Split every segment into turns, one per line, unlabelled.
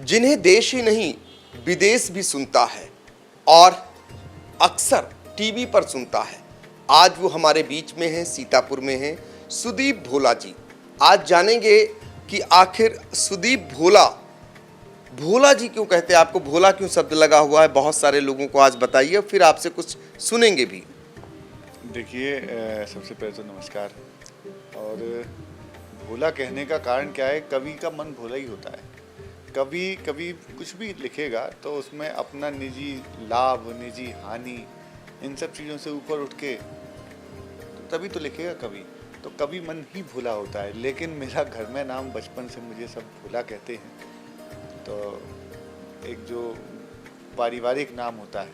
जिन्हें देश ही नहीं विदेश भी सुनता है और अक्सर टीवी पर सुनता है। आज वो हमारे बीच में हैं, सीतापुर में हैं, सुदीप भोला जी। आज जानेंगे कि आखिर सुदीप भोला, भोला जी क्यों कहते हैं, आपको भोला क्यों शब्द लगा हुआ है, बहुत सारे लोगों को आज बताइए, फिर आपसे कुछ सुनेंगे भी।
देखिए, सबसे पहले तो नमस्कार। और भोला कहने का कारण क्या है, कवि का मन भोला ही होता है। कवि कभी कुछ भी लिखेगा तो उसमें अपना निजी लाभ, निजी हानि, इन सब चीज़ों से ऊपर उठ के तभी तो लिखेगा कवि। तो कवि मन ही भोला होता है। लेकिन मेरा घर में नाम बचपन से मुझे सब भोला कहते हैं। तो एक जो पारिवारिक नाम होता है,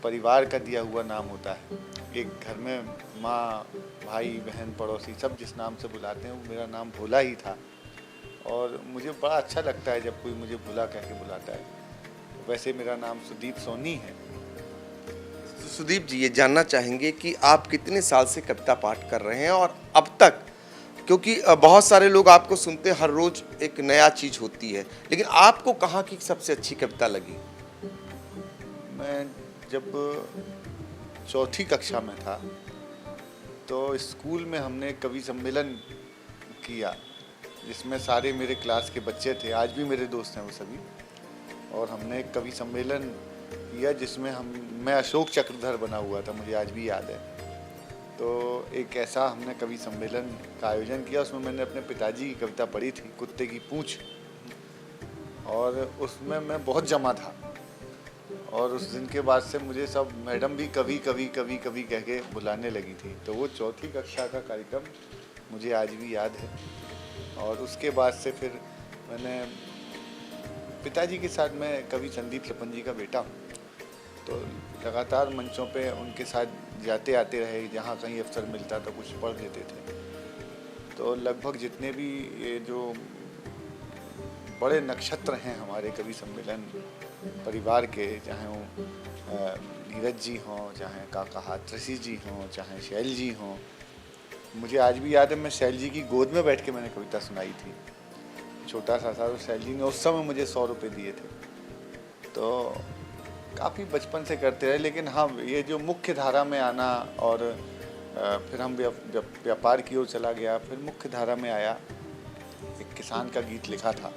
परिवार का दिया हुआ नाम होता है, एक घर में माँ, भाई, बहन, पड़ोसी सब जिस नाम से बुलाते हैं वो मेरा नाम भोला ही था। और मुझे बड़ा अच्छा लगता है जब कोई मुझे भोला कह के बुलाता है। वैसे मेरा नाम सुदीप सोनी है।
तो सुदीप जी, ये जानना चाहेंगे कि आप कितने साल से कविता पाठ कर रहे हैं और अब तक, क्योंकि बहुत सारे लोग आपको सुनते हैं, हर रोज एक नया चीज होती है, लेकिन आपको कहाँ की सबसे अच्छी कविता लगी?
मैं जब चौथी कक्षा में था तो स्कूल में हमने कवि सम्मेलन किया, जिसमें सारे मेरे क्लास के बच्चे थे, आज भी मेरे दोस्त हैं वो सभी। और हमने एक कवि सम्मेलन किया जिसमें मैं अशोक चक्रधर बना हुआ था, मुझे आज भी याद है। तो एक ऐसा हमने कवि सम्मेलन का आयोजन किया, उसमें मैंने अपने पिताजी की कविता पढ़ी थी, कुत्ते की पूंछ। और उसमें मैं बहुत जमा था। और उस दिन के बाद से मुझे सब मैडम भी कवि कवि कवि कवि कह के बुलाने लगी थी। तो वो चौथी कक्षा का कार्यक्रम मुझे आज भी याद है। और उसके बाद से फिर मैंने पिताजी के साथ, मैं कवि संदीप सपन जी का बेटा हूँ, तो लगातार मंचों पे उनके साथ जाते आते रहे। जहाँ कहीं अवसर मिलता तो कुछ पढ़ लेते थे। तो लगभग जितने भी ये जो बड़े नक्षत्र हैं हमारे कवि सम्मेलन परिवार के, चाहे वो नीरज जी हों, चाहे काका हाथरसी जी हों, चाहे शैल जी हों, मुझे आज भी याद है मैं शैल जी की गोद में बैठ के मैंने कविता सुनाई थी। छोटा सा था, तो शैल जी ने उस समय मुझे 100 रुपये दिए थे। तो काफ़ी बचपन से करते रहे। लेकिन हाँ, ये जो मुख्य धारा में आना, और फिर हम जब व्यापार की ओर चला गया, फिर मुख्य धारा में आया। एक किसान का गीत लिखा था,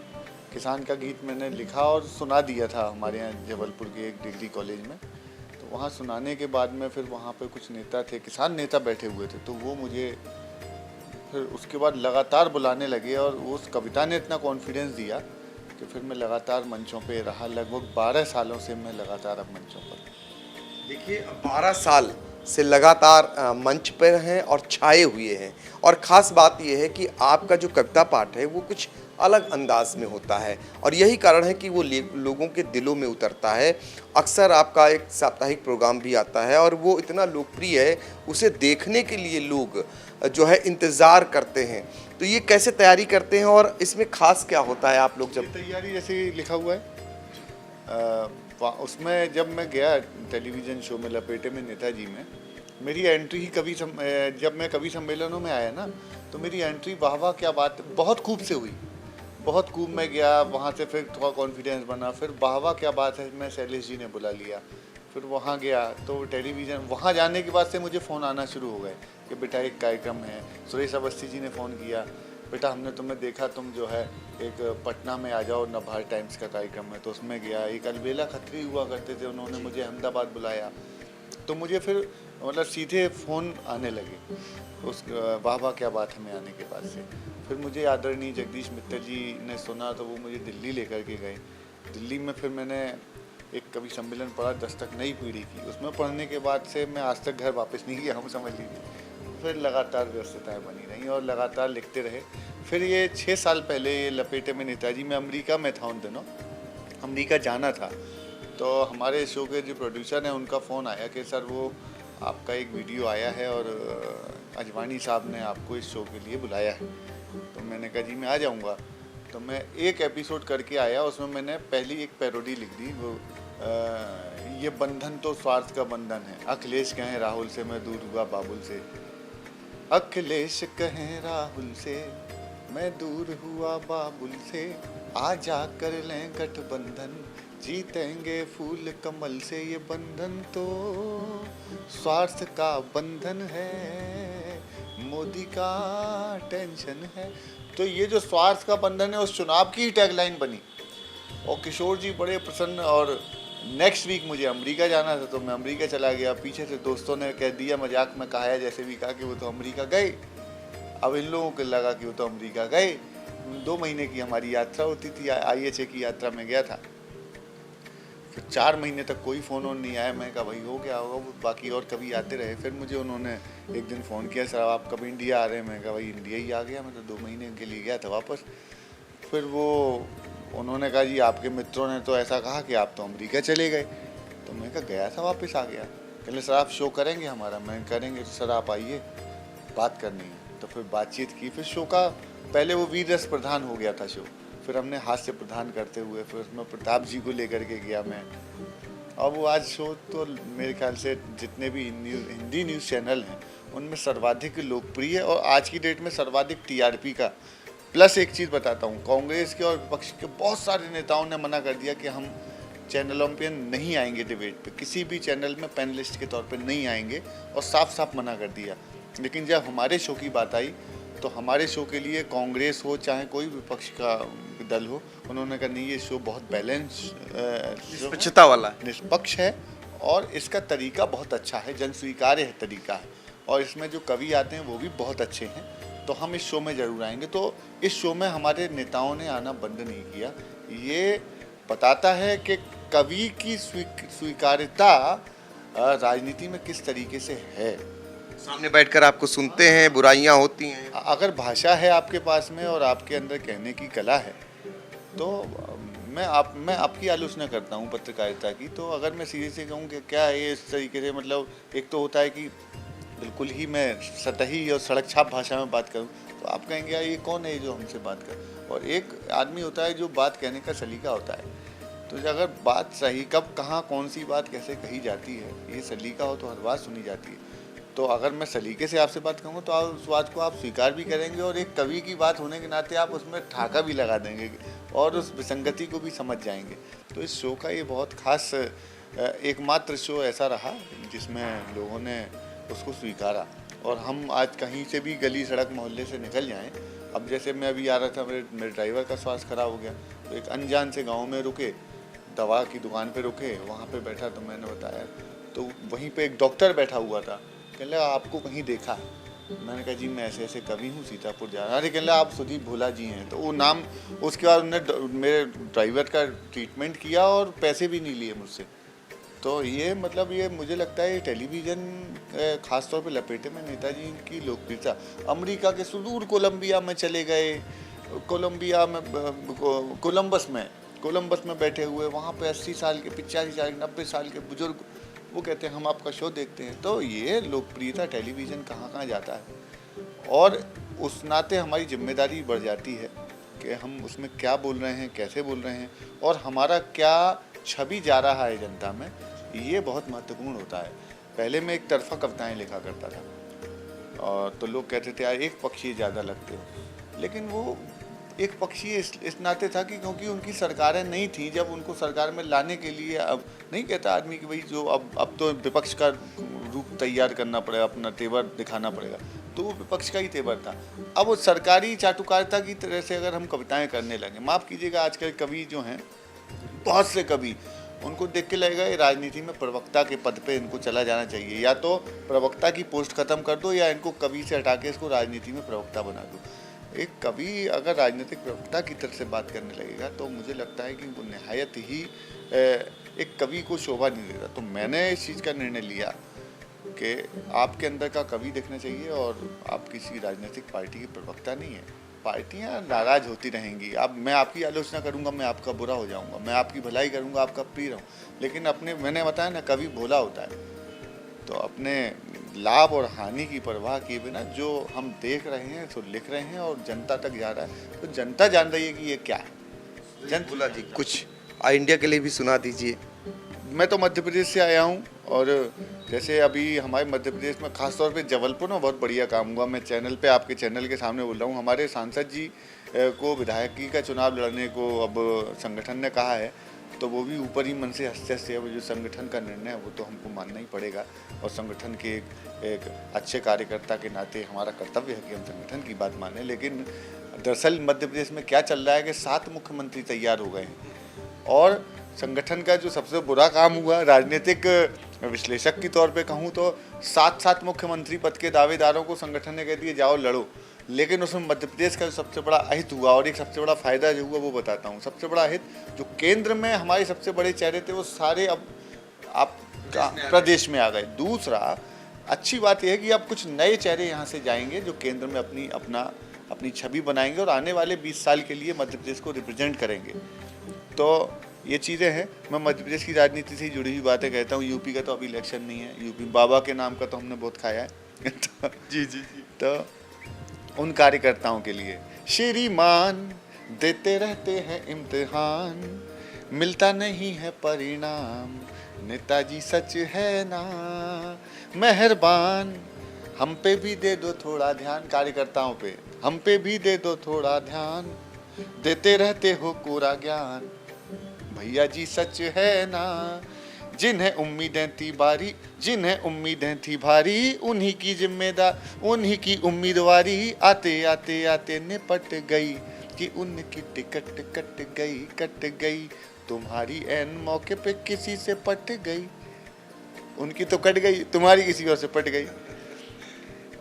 किसान का गीत मैंने लिखा और सुना दिया था हमारे यहाँ जबलपुर के एक डिग्री कॉलेज में। तो वहाँ सुनाने के बाद में फिर वहाँ पे कुछ नेता थे, किसान नेता बैठे हुए थे, तो वो मुझे फिर उसके बाद लगातार बुलाने लगे। और उस कविता ने इतना कॉन्फिडेंस दिया कि फिर मैं लगातार मंचों पे रहा। लगभग 12 सालों से मैं लगातार अब मंचों पर।
देखिए, 12 साल से लगातार मंच पर हैं और छाए हुए हैं। और ख़ास बात यह है कि आपका जो कविता पाठ है वो कुछ अलग अंदाज में होता है और यही कारण है कि वो लोगों के दिलों में उतरता है। अक्सर आपका एक साप्ताहिक प्रोग्राम भी आता है और वो इतना लोकप्रिय है, उसे देखने के लिए लोग जो है इंतज़ार करते हैं। तो ये कैसे तैयारी करते हैं और इसमें ख़ास क्या होता है आप लोग जब?
तैयारी जैसे लिखा हुआ है, उसमें जब मैं गया टेलीविज़न शो में लपेटे में नेताजी में, मेरी एंट्री ही जब मैं कवि सम्मेलनों में आया ना, तो मेरी एंट्री वाह वाह क्या बात, बहुत खूब से हुई। बहुत खूब मैं गया वहाँ से, फिर थोड़ा कॉन्फिडेंस बना, फिर वाह वाह क्या बात है मैं शैलेश जी ने बुला लिया। फिर वहाँ गया तो टेलीविज़न, वहाँ जाने के बाद से मुझे फ़ोन आना शुरू हो गए कि बेटा एक कार्यक्रम है। सुरेश अवस्थी जी ने फ़ोन किया, बेटा हमने तुम्हें देखा, तुम जो है एक पटना में आ जाओ, नवभारत टाइम्स का कार्यक्रम है। तो उसमें गया। एक अलबेला खत्री हुआ करते थे, उन्होंने मुझे अहमदाबाद बुलाया। तो मुझे फिर मतलब सीधे फ़ोन आने लगे उस वाह वाह क्या बात है में आने के बाद से। फिर मुझे आदरणीय जगदीश मित्तर जी ने सुना तो वो मुझे दिल्ली लेकर के गए। दिल्ली में फिर मैंने एक कवि सम्मेलन पढ़ा, दस्तक नई पीढ़ी की। उसमें पढ़ने के बाद से मैं आज तक घर वापस नहीं गया हूँ, समझ लीजिए। फिर लगातार व्यस्तताएँ बनी रहीं और लगातार लिखते रहे। फिर ये 6 साल पहले ये लपेटे में नेताजी, में अमेरिका में था उन दिनों, अमेरिका जाना था। तो हमारे शो के जो प्रोड्यूसर हैं उनका फ़ोन आया कि सर वो आपका एक वीडियो आया है और अजवाणी साहब ने आपको इस शो के लिए बुलाया है। तो मैंने कहा जी मैं आ जाऊंगा। तो मैं एक एपिसोड करके आया, उसमें मैंने पहली एक पैरोडी लिख दी, वो ये बंधन तो स्वार्थ का बंधन है, अखिलेश कहें राहुल से मैं दूर हुआ बाबुल से, अखिलेश कहें राहुल से मैं दूर हुआ बाबुल से, आ जा कर लें गठबंधन, जीतेंगे फूल कमल से, ये बंधन तो स्वार्थ का बंधन है, मोदी का टेंशन है। तो ये जो स्वार्थ का बंधन है उस चुनाव की ही टैगलाइन बनी। और किशोर जी बड़े प्रसन्न, और नेक्स्ट वीक मुझे अमेरिका जाना था तो मैं अमेरिका चला गया। पीछे से दोस्तों ने कह दिया, मजाक में कहा है जैसे भी, कहा कि वो तो अमेरिका गए। अब इन लोगों को लगा कि वो तो अमेरिका गए। 2 महीने की हमारी यात्रा होती थी, IHA की यात्रा में गया था। फिर 4 महीने तक कोई फ़ोन ऑन नहीं आया। मैं कहा भाई हो गया होगा, वो बाकी और कभी आते रहे। फिर मुझे उन्होंने एक दिन फ़ोन किया, सर आप कब इंडिया आ रहे हैं? मैं कहा भाई इंडिया ही आ गया, मैं तो 2 महीने के लिए गया था वापस। फिर वो उन्होंने कहा जी आपके मित्रों ने तो ऐसा कहा कि आप तो अमेरिका चले गए। तो मैं कहा गया था, वापस आ गया। कहले सर आप शो करेंगे हमारा? मैं करेंगे। तो सर आप आइए, बात करनी है। तो फिर बातचीत की। फिर शो का पहले वो वीर रस प्रधान हो गया था शो, फिर हमने हास्य प्रधान करते हुए, फिर उसमें प्रताप जी को लेकर के गया मैं। अब वो आज शो तो मेरे ख्याल से जितने भी हिंदी न्यूज़ चैनल हैं उनमें सर्वाधिक लोकप्रिय और आज की डेट में सर्वाधिक TRP का। प्लस एक चीज़ बताता हूँ, कांग्रेस के और विपक्ष के बहुत सारे नेताओं ने मना कर दिया कि हम चैनलों पे नहीं आएंगे, डिबेट पे किसी भी चैनल में पैनलिस्ट के तौर पे नहीं आएंगे, और साफ साफ मना कर दिया। लेकिन जब हमारे शो की बात आई तो हमारे शो के लिए कांग्रेस हो चाहे कोई विपक्ष का दल हो, उन्होंने कहा नहीं ये शो बहुत बैलेंस,
निष्पक्षता वाला है,
निष्पक्ष है और इसका तरीका बहुत अच्छा है, जन स्वीकार्य है तरीका है, और इसमें जो कवि आते हैं वो भी बहुत अच्छे हैं, तो हम इस शो में ज़रूर आएंगे। तो इस शो में हमारे नेताओं ने आना बंद नहीं किया। ये बताता है कि कवि की स्वीकार्यता राजनीति में किस तरीके से है।
सामने बैठकर आपको सुनते हैं, बुराइयां होती हैं।
अगर भाषा है आपके पास में और आपके अंदर कहने की कला है तो मैं आपकी आलोचना करता हूँ पत्रकारिता की। तो अगर मैं सीधे से कहूँ कि क्या है ये इस तरीके से, मतलब एक तो होता है कि बिल्कुल ही मैं सतही और सड़क छाप भाषा में बात करूँ तो आप कहेंगे यार ये कौन है जो हमसे बात कर, और एक आदमी होता है जो बात कहने का सलीका होता है। तो अगर बात सही कब कहाँ कौन सी बात कैसे कही जाती है, ये सलीका हो तो हर बात सुनी जाती है। तो अगर मैं सलीके से आपसे बात कहूँगा तो आप उस बात को आप स्वीकार भी करेंगे, और एक कवि की बात होने के नाते आप उसमें ठाका भी लगा देंगे और उस विसंगति को भी समझ जाएंगे। तो इस शो का ये बहुत खास एकमात्र शो ऐसा रहा जिसमें लोगों ने उसको स्वीकारा। और हम आज कहीं से भी गली सड़क मोहल्ले से निकल जाएं, अब जैसे मैं अभी आ रहा था, मेरे ड्राइवर का स्वास्थ्य खराब हो गया तो एक अनजान से गाँव में रुके, दवा की दुकान पे रुके, वहाँ पे बैठा तो मैंने बताया, तो वहीं पे एक डॉक्टर बैठा हुआ था। कहले आपको कहीं देखा है? मैंने कहा जी मैं ऐसे ऐसे कवि हूँ, सीतापुर जा रहा। अरे कहले आप सुदीप भोला जी हैं। तो वो नाम, उसके बाद उन्होंने मेरे ड्राइवर का ट्रीटमेंट किया और पैसे भी नहीं लिए मुझसे। तो ये मतलब ये मुझे लगता है टेलीविज़न ख़ासतौर पे लपेटे में नेताजी की लोकप्रियता। अमेरिका के सुदूर कोलंबिया में चले गए, कोलंबिया में कोलंबस में बैठे हुए, वहाँ पे 80 साल के, 85 साल, 90 साल के बुजुर्ग, वो कहते हैं हम आपका शो देखते हैं। तो ये लोकप्रियता टेलीविज़न कहाँ कहाँ जाता है, और उस नाते हमारी जिम्मेदारी बढ़ जाती है कि हम उसमें क्या बोल रहे हैं, कैसे बोल रहे हैं, और हमारा क्या छवि जा रहा है जनता में, ये बहुत महत्वपूर्ण होता है। पहले मैं एक तरफा कविताएं लिखा करता था, और तो लोग कहते थे यार एक पक्षी ज़्यादा लगते हो, लेकिन वो एक पक्षी इस नाते था कि क्योंकि उनकी सरकारें नहीं थी, जब उनको सरकार में लाने के लिए, अब नहीं कहता आदमी कि भाई जो अब तो विपक्ष का रूप तैयार करना पड़ेगा, अपना तेवर दिखाना पड़ेगा, तो वो विपक्ष का ही तेवर था। अब वो सरकारी चाटुकारिता की तरह से अगर हम कविताएं करने लगे, माफ़ कीजिएगा आजकल कवि जो हैं, बहुत से कवि, उनको देख के लगेगा ये राजनीति में प्रवक्ता के पद पे इनको चला जाना चाहिए, या तो प्रवक्ता की पोस्ट खत्म कर दो या इनको कवि से हटा के इसको राजनीति में प्रवक्ता बना दो। एक कवि अगर राजनीतिक प्रवक्ता की तरफ से बात करने लगेगा तो मुझे लगता है कि वो निहायत ही एक कवि को शोभा नहीं देता। तो मैंने इस चीज़ का निर्णय लिया कि आपके अंदर का कवि देखना चाहिए, और आप किसी राजनीतिक पार्टी की प्रवक्ता नहीं है। पार्टियां नाराज होती रहेंगी, अब मैं आपकी आलोचना करूंगा, मैं आपका बुरा हो जाऊंगा, मैं आपकी भलाई करूंगा, आपका प्रिय रहूँ, लेकिन अपने, मैंने बताया ना, कवि भोला होता है, तो अपने लाभ और हानि की परवाह किए बिना जो हम देख रहे हैं, तो लिख रहे हैं और जनता तक जा रहा है, तो जनता जान रही है कि ये क्या है।
भोला जी कुछ इंडिया के लिए भी सुना दीजिए।
मैं तो मध्य प्रदेश से आया हूँ और जैसे अभी हमारे मध्य प्रदेश में खासतौर पे जबलपुर में बहुत बढ़िया काम हुआ। मैं चैनल पे, आपके चैनल के सामने बोल रहा हूँ। हमारे सांसद जी को विधायकी का चुनाव लड़ने को अब संगठन ने कहा है, तो वो भी ऊपर ही मन से हंसते हंसते अब जो संगठन का निर्णय है वो तो हमको मानना ही पड़ेगा। और संगठन के एक अच्छे कार्यकर्ता के नाते हमारा कर्तव्य है कि हम संगठन की बात मानें। लेकिन दरअसल मध्य प्रदेश में क्या चल रहा है कि 7 मुख्यमंत्री तैयार हो गए हैं और संगठन का जो सबसे बुरा काम हुआ, राजनीतिक विश्लेषक के तौर पे कहूँ तो 7 मुख्यमंत्री पद के दावेदारों को संगठन ने कह दिया जाओ लड़ो। लेकिन उसमें मध्य प्रदेश का जो सबसे बड़ा अहित हुआ और एक सबसे बड़ा फायदा जो हुआ वो बताता हूँ। सबसे बड़ा अहित, जो केंद्र में हमारे सबसे बड़े चेहरे थे वो सारे अब आप प्रदेश में आ गए। दूसरा अच्छी बात यह है कि अब कुछ नए चेहरे यहाँ से जाएंगे जो केंद्र में अपनी छवि बनाएंगे और आने वाले 20 साल के लिए मध्य प्रदेश को रिप्रेजेंट करेंगे। तो ये चीज़ें हैं। मैं मध्य प्रदेश की राजनीति से जुड़ी हुई बातें कहता हूँ। यूपी का तो अभी इलेक्शन नहीं है। यूपी बाबा के नाम का तो हमने बहुत खाया है तो, जी। तो उन कार्यकर्ताओं के लिए श्रीमान देते रहते हैं इम्तिहान, मिलता नहीं है परिणाम, नेताजी सच है ना, मेहरबान हम पे भी दे दो थोड़ा ध्यान। कार्यकर्ताओं पे हम पे भी दे दो थोड़ा ध्यान, देते रहते हो पूरा ज्ञान, भैया जी सच है ना। जिन्हें उम्मीदें थी भारी, उन्हीं की जिम्मेदार, उन्हीं की उम्मीदवारी आते आते निपट गई कि उनकी टिकट कट गई, तुम्हारी ऐन मौके पे किसी से पट गई। उनकी तो कट गई, तुम्हारी किसी और से पट गई।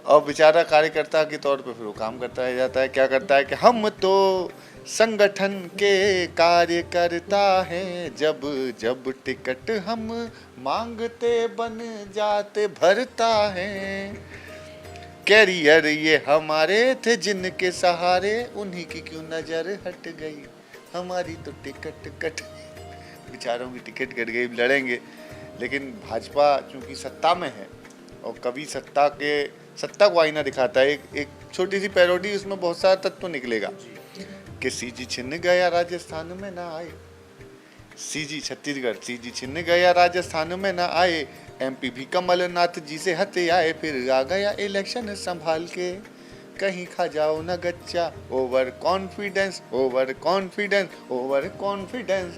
और बेचारा कार्यकर्ता के तौर पे फिर वो काम करता रह जाता है। क्या करता है कि हम तो संगठन के कार्यकर्ता हैं, जब टिकट हम मांगते बन जाते भरता है। कैरियर ये हमारे थे जिनके सहारे, उन्हीं की क्यों नजर हट गई, हमारी तो टिकट कट गई। बेचारों की टिकट कट गई, लड़ेंगे। लेकिन भाजपा चूंकि सत्ता में है और कभी सत्ता को आईना दिखाता है। एक छोटी सी पैरोडी, उसमें बहुत सारा तत्व निकलेगा कि सीजी छिन गया राजस्थान में ना आए, सीजी छत्तीसगढ़, सीजी छिन गया राजस्थान में ना आए, एमपी भी कमलनाथ जी से हते आए, फिर आ गया इलेक्शन संभाल के, कहीं खा जाओ न गच्चा, ओवर कॉन्फिडेंस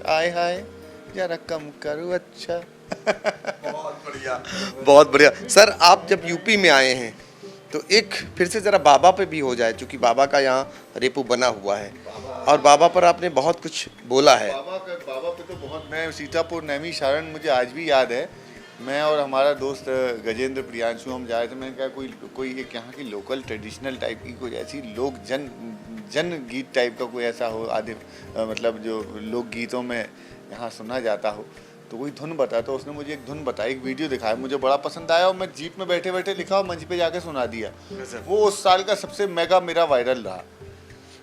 आए हाय, जरा कम करो अच्छा।
बहुत बढ़िया सर। आप जब यूपी में आए हैं तो एक फिर से ज़रा बाबा पे भी हो जाए, क्योंकि बाबा का यहाँ रेपो बना हुआ है और बाबा पर आपने बहुत कुछ बोला है।
बाबा पे तो बहुत, मैं सीतापुर नैमी शारण मुझे आज भी याद है। मैं और हमारा दोस्त गजेंद्र प्रियांशु हम जा रहे थे। मैंने कहा कोई एक यहाँ की लोकल ट्रेडिशनल टाइप की कोई ऐसी लोक जन गीत टाइप का कोई ऐसा हो, आदि मतलब जो लोक गीतों में यहाँ सुना जाता हो, तो कोई धुन बता। तो उसने मुझे एक धुन बताई, एक वीडियो दिखाया, मुझे बड़ा पसंद आया और मैं जीप में बैठे बैठे लिखा और मंच पे जाके सुना दिया। वो उस साल का सबसे मेगा मेरा वायरल रहा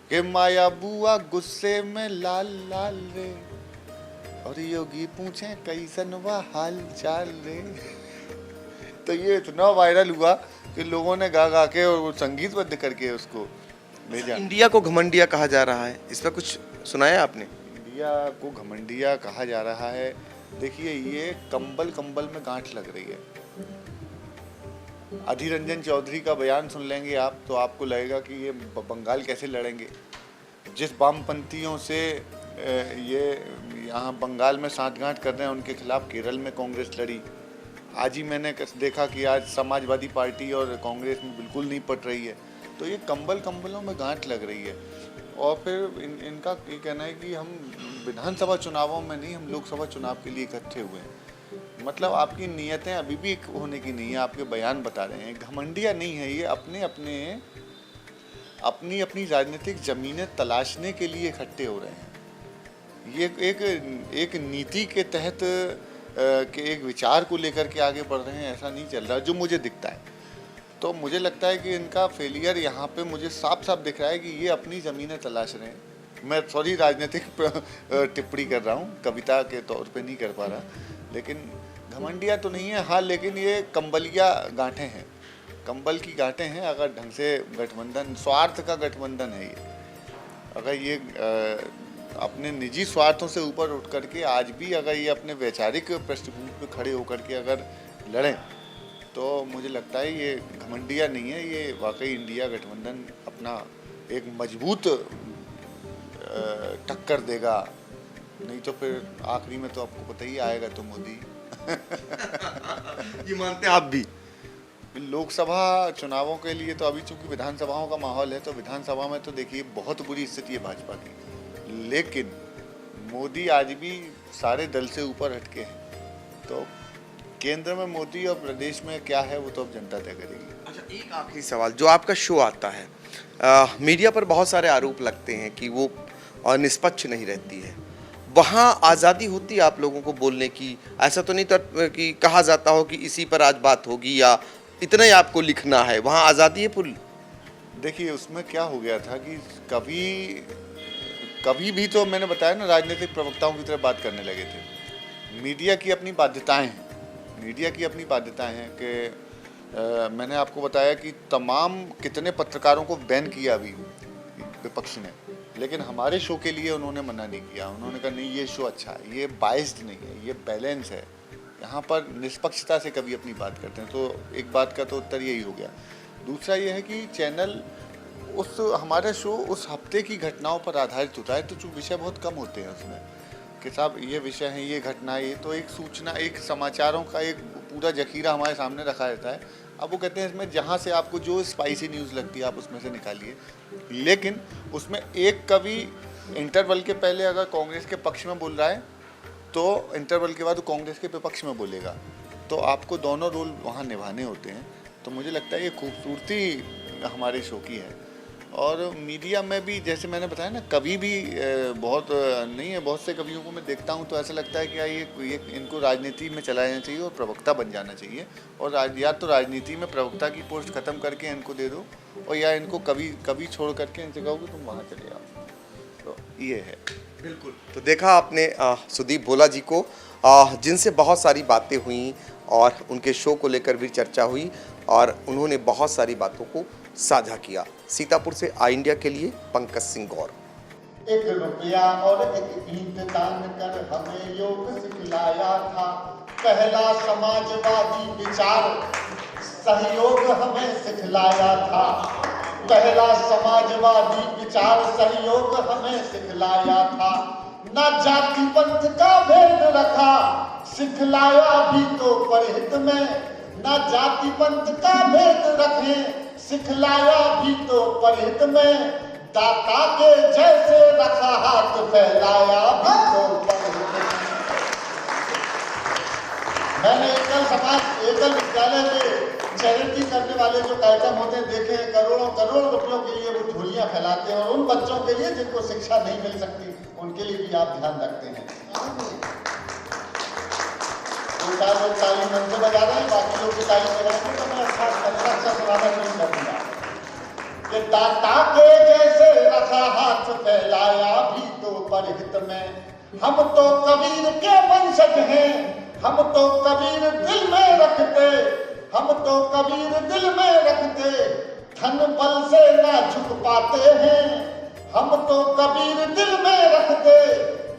कि माया बुआ गुस्से में लाल लाल रे, और योगी पूछे कैसन वा हाल चाल रे। तो ये इतना वायरल हुआ कि लोगों ने गा के और संगीतबद्ध करके उसको भेजा।
इंडिया को घमंडिया कहा जा रहा है, इस पर कुछ सुनाया आपने?
इंडिया को घमंडिया कहा जा रहा है। देखिए, ये कंबल में गांठ लग रही है। अधीर रंजन चौधरी का बयान सुन लेंगे आप तो आपको लगेगा कि ये बंगाल कैसे लड़ेंगे। जिस वामपंथियों से ये यहाँ बंगाल में सांठगांठ कर रहे हैं, उनके खिलाफ केरल में कांग्रेस लड़ी। आज ही मैंने देखा कि आज समाजवादी पार्टी और कांग्रेस में बिल्कुल नहीं पट रही है। तो ये कंबलों में गांठ लग रही है। और फिर इनका ये कहना है कि हम विधानसभा चुनावों में नहीं, हम लोकसभा चुनाव के लिए इकट्ठे हुए हैं। मतलब आपकी नीयतें अभी भी होने की नहीं है, आपके बयान बता रहे हैं। घमंडिया नहीं है ये, अपनी राजनीतिक जमीनें तलाशने के लिए इकट्ठे हो रहे हैं। ये एक नीति के तहत के एक विचार को लेकर के आगे बढ़ रहे हैं, ऐसा नहीं चल रहा जो मुझे दिखता है। तो मुझे लगता है कि इनका फेलियर यहाँ पे मुझे साफ साफ दिख रहा है कि ये अपनी ज़मीनें तलाश रहे हैं। मैं सॉरी राजनीतिक टिप्पणी कर रहा हूँ, कविता के तौर पे नहीं कर पा रहा, लेकिन घमंडिया तो नहीं है। हाँ, लेकिन ये कंबलिया गांठें हैं, कंबल की गांठें हैं। अगर ढंग से गठबंधन, स्वार्थ का गठबंधन है ये, अगर ये अपने निजी स्वार्थों से ऊपर उठ करके आज भी अगर ये अपने वैचारिक पृष्ठभूमि पर खड़े होकर के अगर लड़ें तो मुझे लगता है ये घमंडिया नहीं है, ये वाकई इंडिया गठबंधन अपना एक मजबूत टक्कर देगा। नहीं तो फिर आखिरी में तो आपको पता ही आएगा तो मोदी।
ये मानते हैं आप भी?
लोकसभा चुनावों के लिए तो अभी चूंकि विधानसभाओं का माहौल है तो विधानसभा में तो देखिए बहुत बुरी स्थिति है भाजपा की, लेकिन मोदी आज भी सारे दल से ऊपर हटके हैं। तो केंद्र में मोदी और प्रदेश में क्या है वो तो अब जनता तय करेगी।
अच्छा, एक आखिरी सवाल, जो आपका शो आता है मीडिया पर बहुत सारे आरोप लगते हैं कि वो निष्पक्ष नहीं रहती है, वहाँ आज़ादी होती है आप लोगों को बोलने की? ऐसा तो नहीं तो कि कहा जाता हो कि इसी पर आज बात होगी या इतना ही आपको लिखना है, वहाँ आज़ादी है फुल?
देखिए उसमें क्या हो गया था कि कभी भी तो मैंने बताया ना, राजनीतिक प्रवक्ताओं की तरह बात करने लगे थे। मीडिया की अपनी बाध्यताएं हैं, मीडिया की अपनी बाध्यताएं हैं कि मैंने आपको बताया कि तमाम कितने पत्रकारों को बैन किया अभी विपक्ष ने, लेकिन हमारे शो के लिए उन्होंने मना नहीं किया। उन्होंने कहा नहीं ये शो अच्छा है, ये बाइस्ड नहीं है, ये बैलेंस है, यहाँ पर निष्पक्षता से कभी अपनी बात करते हैं। तो एक बात का तो उत्तर यही हो गया। दूसरा ये है कि चैनल हमारा शो उस हफ्ते की घटनाओं पर आधारित होता है, तो जो विषय बहुत कम होते हैं उसमें कि साहब ये विषय है, ये घटना है, ये तो एक सूचना, एक समाचारों का एक पूरा जखीरा हमारे सामने रखा रहता है। अब वो कहते हैं इसमें जहाँ से आपको जो स्पाइसी न्यूज़ लगती है आप उसमें से निकालिए, लेकिन उसमें एक कवि इंटरवल के पहले अगर कांग्रेस के पक्ष में बोल रहा है तो इंटरवल के बाद वो कांग्रेस के विपक्ष में बोलेगा, तो आपको दोनों रोल वहाँ निभाने होते हैं। तो मुझे लगता है ये खूबसूरती हमारे शो की है। और मीडिया में भी जैसे मैंने बताया ना, कवि भी बहुत नहीं है, बहुत से कवियों को मैं देखता हूँ तो ऐसा लगता है कि ये इनको राजनीति में चला जाना चाहिए और प्रवक्ता बन जाना चाहिए, और या तो राजनीति में प्रवक्ता की पोस्ट खत्म करके इनको दे दो, और या इनको कवि छोड़ करके इनसे कहो कि तुम वहाँ चले आओ। तो ये है।
बिल्कुल। तो देखा आपने सुदीप भोला जी को, जिनसे बहुत सारी बातें हुई और उनके शो को लेकर भी चर्चा हुई और उन्होंने बहुत सारी बातों को साझा किया। सीतापुर से आई इंडिया के लिए पंकज सिंह गौर।
1 रुपया और 1 ईंट दान कर हमें योग सिखलाया था, पहला समाजवादी विचार सहयोग हमें सिखलाया था, पहला समाजवादी विचार सहयोग हमें सिखलाया था, ना जाति पंथ का भेद रखा सिखलाया भी तो परहित में, ना जाति पंथ का भेद रखें सिखलाया भी तो परहित में, दाता के जैसे रखा हाथ फैलाया भी तो परहित में। मैंने एकल विद्यालय में चैरिटी करने वाले जो कार्यक्रम होते हैं देखे, करोड़ों रुपयों के लिए वो झोलियां फैलाते हैं, और उन बच्चों के लिए जिनको शिक्षा नहीं मिल सकती उनके लिए भी आप ध्यान रखते हैं। 2-4 लोग ताली मन से बजा रहे हैं, बाकी लोग की ताली बजाएंगे तो मैं अच्छा सुनाना शुरू कर दूंगा। कि दाता के जैसे रखा हाथ फैलाया भी तो परहित में, हम तो कबीर के वंशज हैं, हम तो कबीर दिल में रखते, हम तो कबीर दिल में रखते, धन बल से ना झुक पाते हैं, हम तो कबीर दिल में रखते,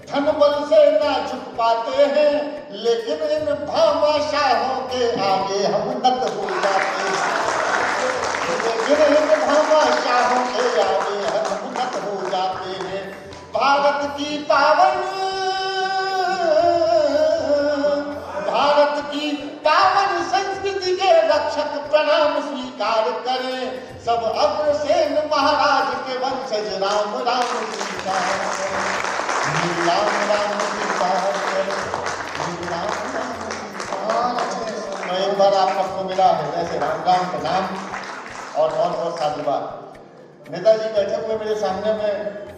धन बल से ना झुक पाते हैं, लेकिन इन भामाशाहों के आगे हम नत हो जाते हैं, लेकिन इन भामाशाहों के आगे हम नत हो जाते हैं। भारत की पावन संस्कृति के रक्षक प्रणाम स्वीकार करें, सब अग्रसेन महाराज के वंशज राम राम स्वीकार करें, राम राम स्वीकार करें, राम राम स्वीकार। मैं एक बार आप सबको मिला है वैसे राम राम प्रणाम और साधुवाद। नेताजी बैठे हुए मेरे सामने, में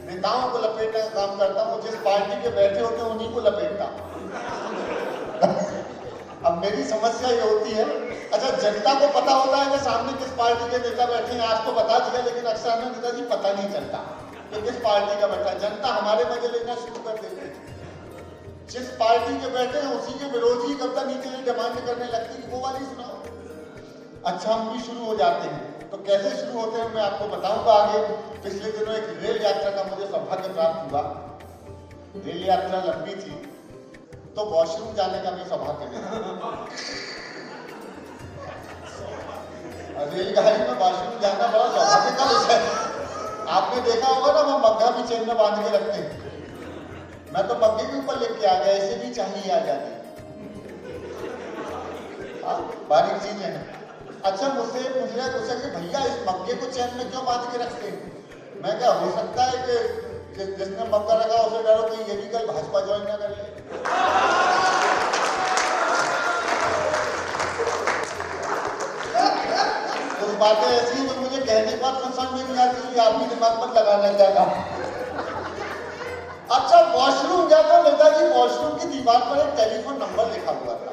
नेताओं को लपेटने का काम करता हूँ, जिस पार्टी के बैठे होते हैं उन्हीं को लपेटता। अब मेरी समस्या ये होती है, अच्छा जनता को पता होता है कि सामने किस पार्टी के नेता बैठे हैं, आज तो बता दिया, लेकिन अक्सर हमें नेताजी पता नहीं चलता कि किस पार्टी का बैठा। जनता हमारे मजे लेना शुरू कर देती है, जिस पार्टी के बैठे हैं उसी के विरोधी कविता नीचे डिमांड करने लगती है वो वाली सुनाओ। अच्छा हम भी शुरू हो जाते हैं, तो कैसे शुरू होते हैं मैं आपको बताऊंगा आगे। पिछले दिनों एक रेल यात्रा का मुझे सौभाग्य प्राप्त हुआ, रेल यात्रा लंबी थी तो वॉशरूम जाने का भी सौभाग्य मिला। रेलगाड़ी में वॉशरूम जाना बड़ा सौभाग्य का विषय है। आपने देखा होगा ना, वो मग्घा भी चेन में बांध के रखते हैं। मैं तो मग्घे के ऊपर लेके आ गया, ऐसे भी चाहिए आ जाती। बारीक चीज है। अच्छा, मुझसे पूछना पूछा कि भैया इस मग्गे को चैन में क्यों बांध के रखते हैं? मैं क्या, हो सकता है कि जिसने मग्गा रखा उसे डरो कि ये भी कल भाजपा ज्वाइन ना कर ले। कुछ बातें ऐसी हैं जो मुझे कहने के बाद समझ में नहीं आती, आप भी दिमाग पर लगाना चाहता। अच्छा, वॉशरूम गया तो नेताजी वॉशरूम की दीवार पर एक टेलीफोन नंबर लिखा हुआ था,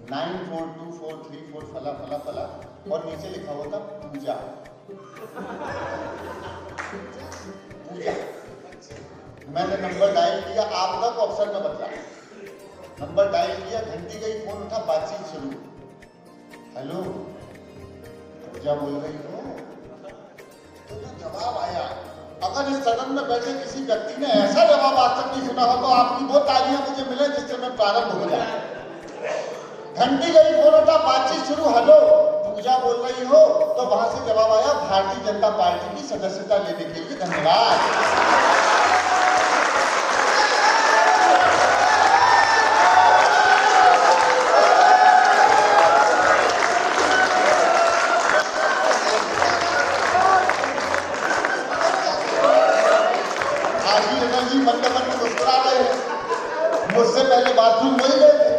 942434 फला फला फला, और नीचे लिखा हुआ था पूजा। पूजा। मैंने नंबर डायल किया, आपका को ऑप्शन में बदला। नंबर डायल किया, घंटी गई, फोन उठा, बातचीत शुरू। हेलो, पूजा बोल रही हो? तो जो जवाब आया, अगर इस सदन में बैठे किसी व्यक्ति ने ऐसा जवाब आज तक नहीं सुना हो तो आपकी वो तालियां मुझे मिले जिससे मैं प्रारंभ हो जाए। घंटी गई, फोन उठा, बातचीत शुरू। हेलो, पूजा बोल रही हो? तो वहां से जवाब आया, भारतीय जनता पार्टी की सदस्यता लेने के लिए धन्यवाद। मंडपन में मुस्कुरा रहे हैं, मुझसे पहले बाथरूम वही गए थे।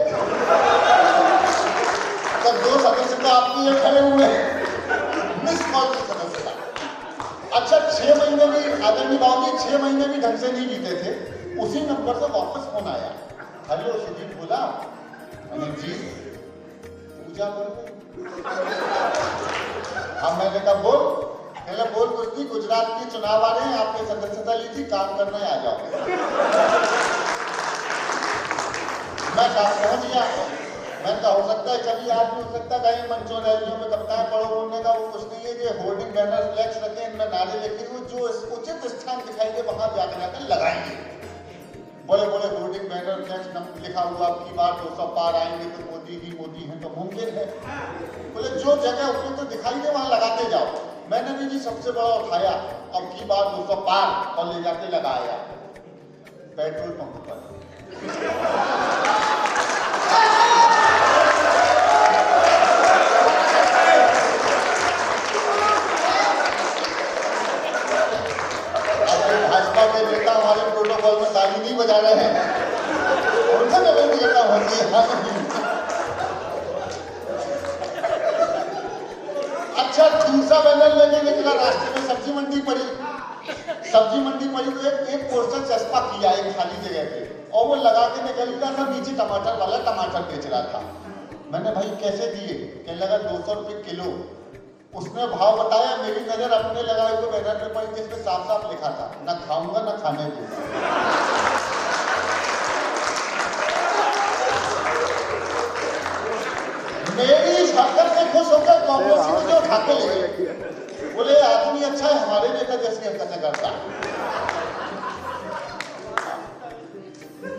तब दो सदस्य तो आपके लिए खड़े हुए हैं, मिस कॉल की सदस्यता। अच्छा, 6 महीने भी आदरणीय बाबू जी 6 महीने भी ढंग से नहीं बीते थे, उसी नंबर से वापस फोन आया। हेलो, सुदीप बोला? अनिल जी, पूजा बोल रही? हाँ, मैंने कहा बोल। पहले बोल कुछ नहीं, गुजरात के चुनाव आ रहे हैं, आपने सदस्यता ली थी, काम करने आ जाओ। मैं काम पहुंच गया। मैं कहा हो सकता है कभी आज भी हो सकता है कहीं मंचों रैलियों में कप्तान पड़ो बोलने का वो कुछ नहीं है। जो होर्डिंग बैनर फ्लैक्स रखे, इनमें नारे लिखे हुए, जो उचित स्थान दिखाई दे वहां जाकर आकर लगाएंगे। बड़े बड़े होर्डिंग बैनर फ्लैक्स लिखा हुआ, आपकी बार 200 पार आएंगे तो मोदी ही मोदी हैं, तो मुमकिन है। बोले जो जगह उसको तो दिखाई दे वहां लगाते जाओ। मैंने भी जी सबसे बड़ा उठाया, अब की बार 200 पार, और ले जाके लगाया पेट्रोल पंप पर। भाजपा के नेता हमारे प्रोटोकॉल में ताली नहीं बजा रहे हैं, उनका नजर नहीं होती है। अच्छा, दूसरा बैनर लेने निकला, रास्ते में सब्जी मंडी पड़ी। सब्जी मंडी पड़ी तो एक पोस्टर चस्पा किया एक खाली जगह पे, और वो लगा के निकल गया था। नीचे टमाटर वाला टमाटर बेच रहा था। मैंने भाई कैसे दिए? कहने लगा 200 रुपये किलो। उसने भाव बताया, मेरी नजर अपने लगाए हुए बैनर पे पड़ी जिसमें साफ साफ लिखा था, न खाऊंगा न खाने दूंगा। मेरी इस हरकत से खुश होकर कांग्रेस मुझे उठा के ले गए। बोले आदमी अच्छा है, हमारे नेता जैसी हरकतें करता।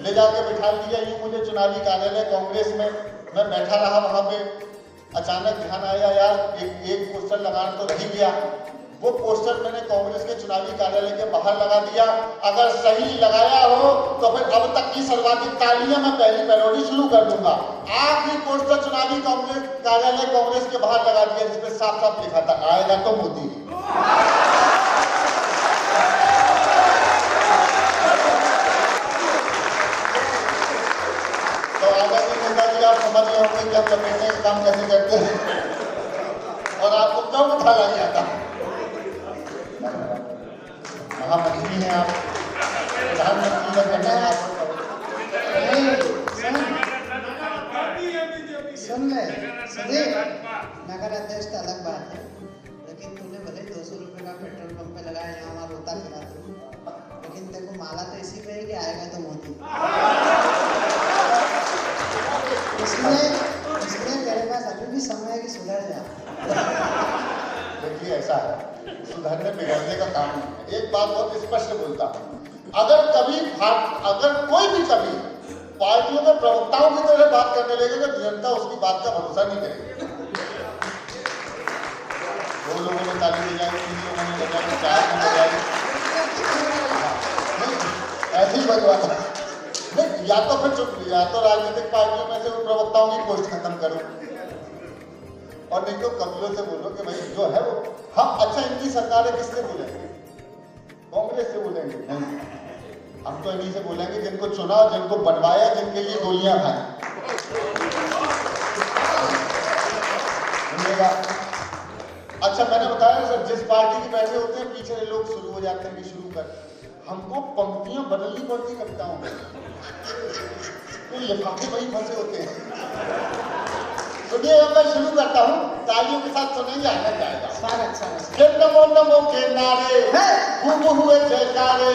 ले जाके बिठा दिया यूं मुझे चुनावी कार्यालय कांग्रेस में। मैं बैठा रहा वहां पे। अचानक ध्यान आया, यार एक पोस्टर लगाना तो रह गया। वो पोस्टर मैंने कांग्रेस के चुनावी कार्यालय के बाहर लगा दिया। अगर सही लगाया हो तो फिर अब तक की सर्वाधिक तालियां मैं पहली पैरोडी शुरू कर दूंगा। आखिरी पोस्टर चुनावी कांग्रेस कार्यालय कांग्रेस के बाहर लगा दिया जिसमें साफ साफ लिखा था, आएगा तो मोदी। तो आदरणीय नेताजी, आप समझ रहे होंगे कि हम लपेटने का काम कैसे करते हैं और आपको क्यों उठाया जाता। महामंत्री हैं आप, प्रधानमंत्री का करना है आप।
सुन ले सुधीर, नगर अध्यक्ष तो अलग बात है, लेकिन तूने भले 200 रुपये का पेट्रोल पंप पे लगाया, यहाँ वहाँ रोता फिरा तू, लेकिन तेरे को माला तो इसी पे है कि आएगा तो मोदी। इसलिए तेरे पास अभी भी समय है कि सुधर जा।
देखिए ऐसा है, सुधरने बिगड़ने का काम नहीं है। एक बात बहुत स्पष्ट बोलता हूँ, अगर कोई भी कभी पार्टियों के प्रवक्ताओं की तरह बात करने लगेगा तो जनता उसकी बात का भरोसा नहीं करेगी। 2 लोगों ने ताली बजाई, 3 लोगों ने बजाई, 4 ने बजाई, ऐसे ही बजवाता नहीं। या तो फिर चुप, या तो राजनीतिक पार्टियों में से उन प्रवक्ताओं की पोस्ट खत्म करो, और नहीं तो कबीलों से बोलो कि भाई जो है वो हम अच्छा, इनकी सरकार है, किससे बोलेंगे? कांग्रेस से बोलेंगे? नहीं, हम तो इन्हीं से बोलेंगे जिनको चुना, जिनको बनवाया, जिनके लिए गोलियां खाई। अच्छा, मैंने बताया सर, जिस पार्टी के बैठे होते हैं पीछे लोग शुरू हो जाते हैं कि शुरू कर, हमको पंक्तियां बदलनी पड़ती कविताओं में, तो लिफाफे वही फंसे होते हैं। सुनिए, मैं शुरू करता हूँ, तालियों के साथ सुनेंगे, आनंद आएगा। के नमो नमो के नारे खूब हुए जयकारे,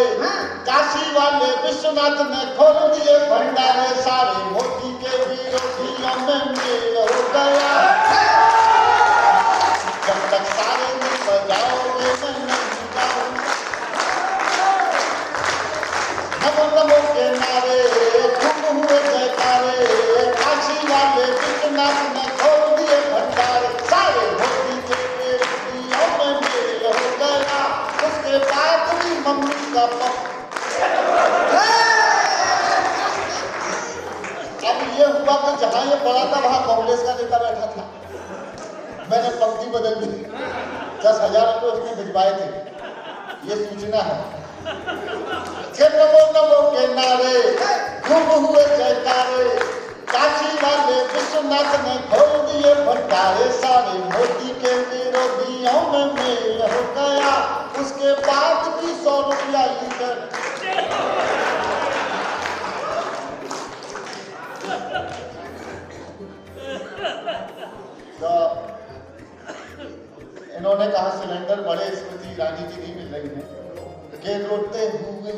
काशी वाले विश्वनाथ ने खोल दिए भंडारे, सारे मोदी के विरोधियों में मेल हो गया। जब तक सारे में बजाओगे मैं नहीं गाऊंगा। नमो नमो के नारे खूब हुए जयकारे, काशी वाले विश्वनाथ ने खोल दिए भंडारे, सारे मोदी के विरोधियों में मेल हो गया। उसके बाद भी मम्मी का अब ये हुआ कि जहां ये पड़ा था वहां कांग्रेस का नेता बैठा था, मैंने पंक्ति बदल दी, 10,000 रुपये उसने भिजवाए थे, ये सूचना है। नमो नमो के नारे खूब हुए जयकारे, काशी वाले विश्वनाथ ने खोल दिए भंडारे, सारे मोदी के विरोधियों में मेल हो गया। उसके बाद भी 100 रुपया लीटर तो इन्होंने कहा सिलेंडर बड़े, स्मृति ईरानी जी नहीं मिल रही है के रोते हुए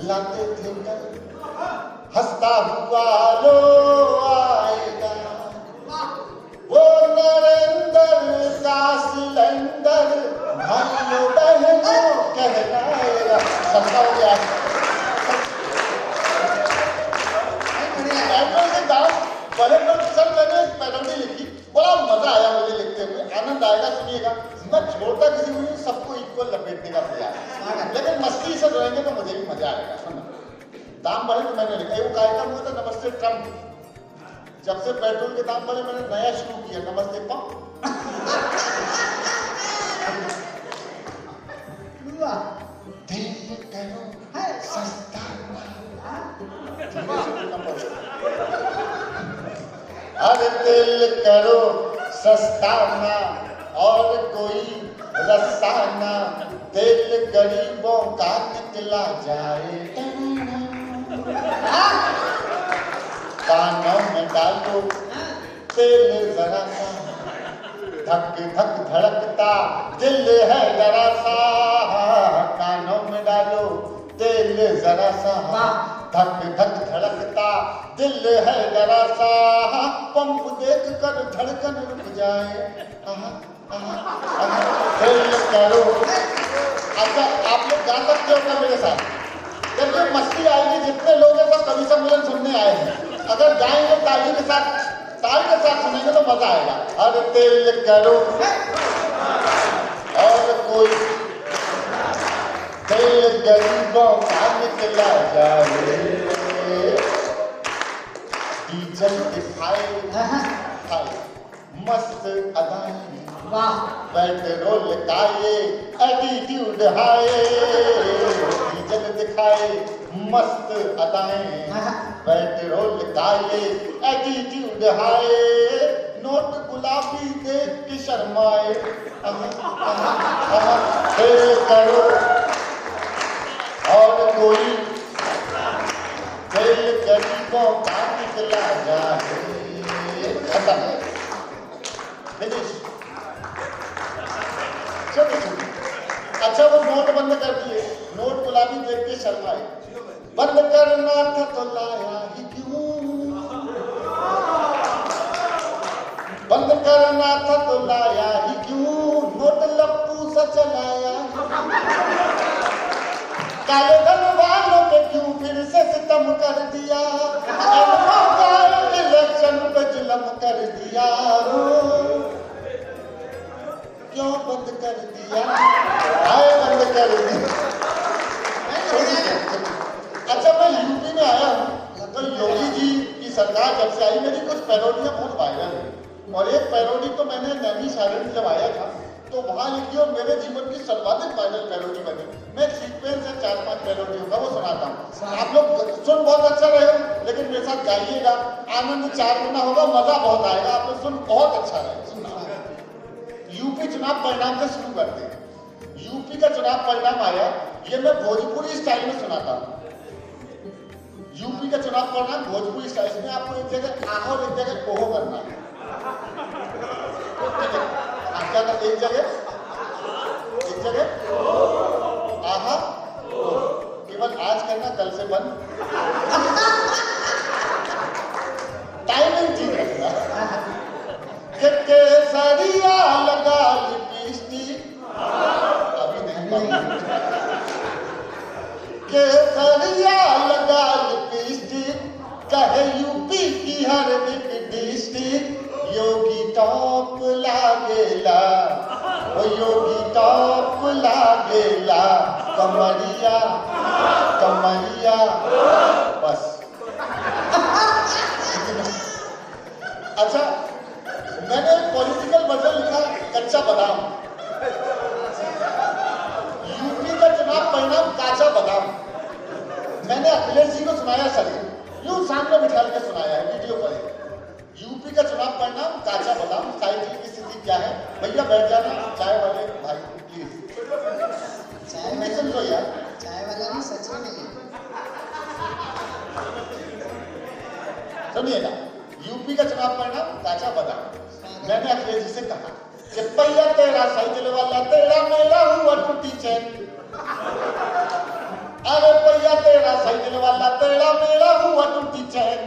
लाते थे कल, हंसता हुआ लो आएगा, वो नरेंद्र का सिलेंडर भाइयों बहनों कहलाएगा। सस्ता हो गया पेट्रोल के दाम बड़े, पर सर मैंने एक पैरोडी लिखी, बड़ा मजा आया मुझे लिखते हुए, आनंद आएगा, सुनिएगा। मैं छोड़ता किसी को नहीं, सबको इक्वल लपेटने का प्रयास, लेकिन मस्ती से रहेंगे तो मुझे भी मजा आएगा। सुनो, दाम बढ़े तो मैंने लिखा, वो कार्यक्रम हुआ था नमस्ते ट्रम्प, जब से पेट्रोल के दाम बढ़े मैंने नया शुरू किया, नमस्ते पंप। सस्ता अरे तेल करो सस्ता ना और कोई रस्ता ना, तेल गरीबों का निकला जाए, कानों में डालो तेल जरा सा, धक धक धड़कता दिल है जरा सा, कानों में डालो तेल जरा सा, धक धक धड़कता दिल है जरा सा, पंप देख कर धड़कन रुक जाए, तेल करो। अच्छा, आप लोग गा सकते हो क्या मेरे साथ? जब ये मस्ती आएगी, जितने लोग हैं सब कवि सम्मेलन सुनने आए हैं, अगर गाएंगे ताली के साथ सुनेंगे तो मजा आएगा। अरे तेल करो और कोई तेल गरीबों का निकला जाए, डीजल दिखाए मस्त अदाएं, पेट्रोल का ये एटीट्यूड हाय, डीजल दिखाए मस्त अदाएं, पेट्रोल का ये एटीट्यूड हाय, नोट गुलाबी देख के शर्माए, तेल करो और कोई तेल गरीबों का निकला जाए, खत्म, फिनिश। अच्छा, वो नोट बंद कर दिए, नोट गुलाबी देख के शर्माए, बंद करना था तो लाया ही क्यों, बंद करना था तो लाया ही क्यों, नोट लप्पू सा चलाया, काले धन वालों पे क्यों फिर से सितम कर दिया, इलेक्शन पे जुल्म कर दिया, क्यों बंद कर दिया, आए बंद कर दिया। अच्छा, मैं यूपी में आया हूँ तो योगी जी की सरकार जब से आई मेरी कुछ पैरोडियाँ बहुत वायरल है, और एक पैरोडी तो मैंने नैनी सारण जब आया था तो वहाँ लिखी और मेरे जीवन की सर्वाधिक वायरल पैरोडी बनी। मैं एक सीक्वेंस से 4-5 पैरोडियों का वो सुनाता हूँ, आप लोग सुन बहुत अच्छा रहे, लेकिन मेरे साथ गाइएगा, आनंद 4 गुना होगा, मजा बहुत आएगा, आप लोग सुन बहुत अच्छा रहे। सुना, यूपी चुनाव परिणाम से शुरू करते हैं। यूपी का चुनाव परिणाम आया, ये मैं भोजपुरी स्टाइल में सुनाता हूँ। यूपी का चुनाव परिणाम भोजपुरी स्टाइल में, आपको एक जगह आह और एक जगह ओहो करना है। क्या करते, एक जगह आहा, केवल आज करना, कल से बंद, टाइमिंग ठीक रखना। केसरिया लगा लिपस्टिक, अभी नहीं, केसरिया लगा लिपस्टिक, कहे यूपी की हर एक डिस्ट्रिक्ट, योगी टॉप लागेला, ओ योगी टॉप लागेला, कमरिया कमरिया, बस। अच्छा, मैंने पॉलिटिकल वर्जन लिखा कच्चा बादाम, यूपी का चुनाव परिणाम काचा बादाम। मैंने अखिलेश जी को सुनाया सर, यूं सामने बिठा के सुनाया है वीडियो पर। यूपी का चुनाव परिणाम काचा बादाम, साइकिल की स्थिति क्या है, भैया बैठ जाना, चाय वाले भाई प्लीज, चाय में सुन लो यार,
चाय वाला नहीं, सच में नहीं।
सुनिएगा, यूपी का चुनाव परिणाम काचा बादाम। मैंने अखिलेश जी से कहा कि भैया तेरा साइकिल वाला, तेरा मेरा हुआ टूटी चैन, अरे भैया तेरा साइकिल वाला, तेरा मेरा हुआ टूटी चैन,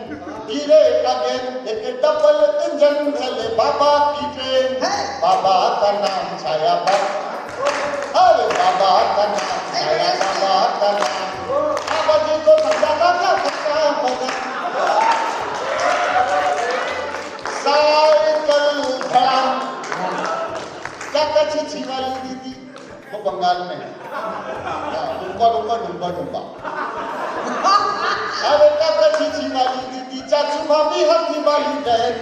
गिरे अगेन एक डबल इंजन चले बाबा की ट्रेन, बाबा का नाम छाया बाबा, अरे बाबा का नाम छाया, बाबा का नाम, बाबा जी को समझाता था सबका मजा, साइकिल धड़ाम, क्या कच्ची छी वाली दीदी, वो बंगाल में है, डुम्बा डुम्बा डुम्बा डुम्बा, अरे क्या कच्ची छी वाली दीदी, चाचू भाभी हल्दी वाली बहन,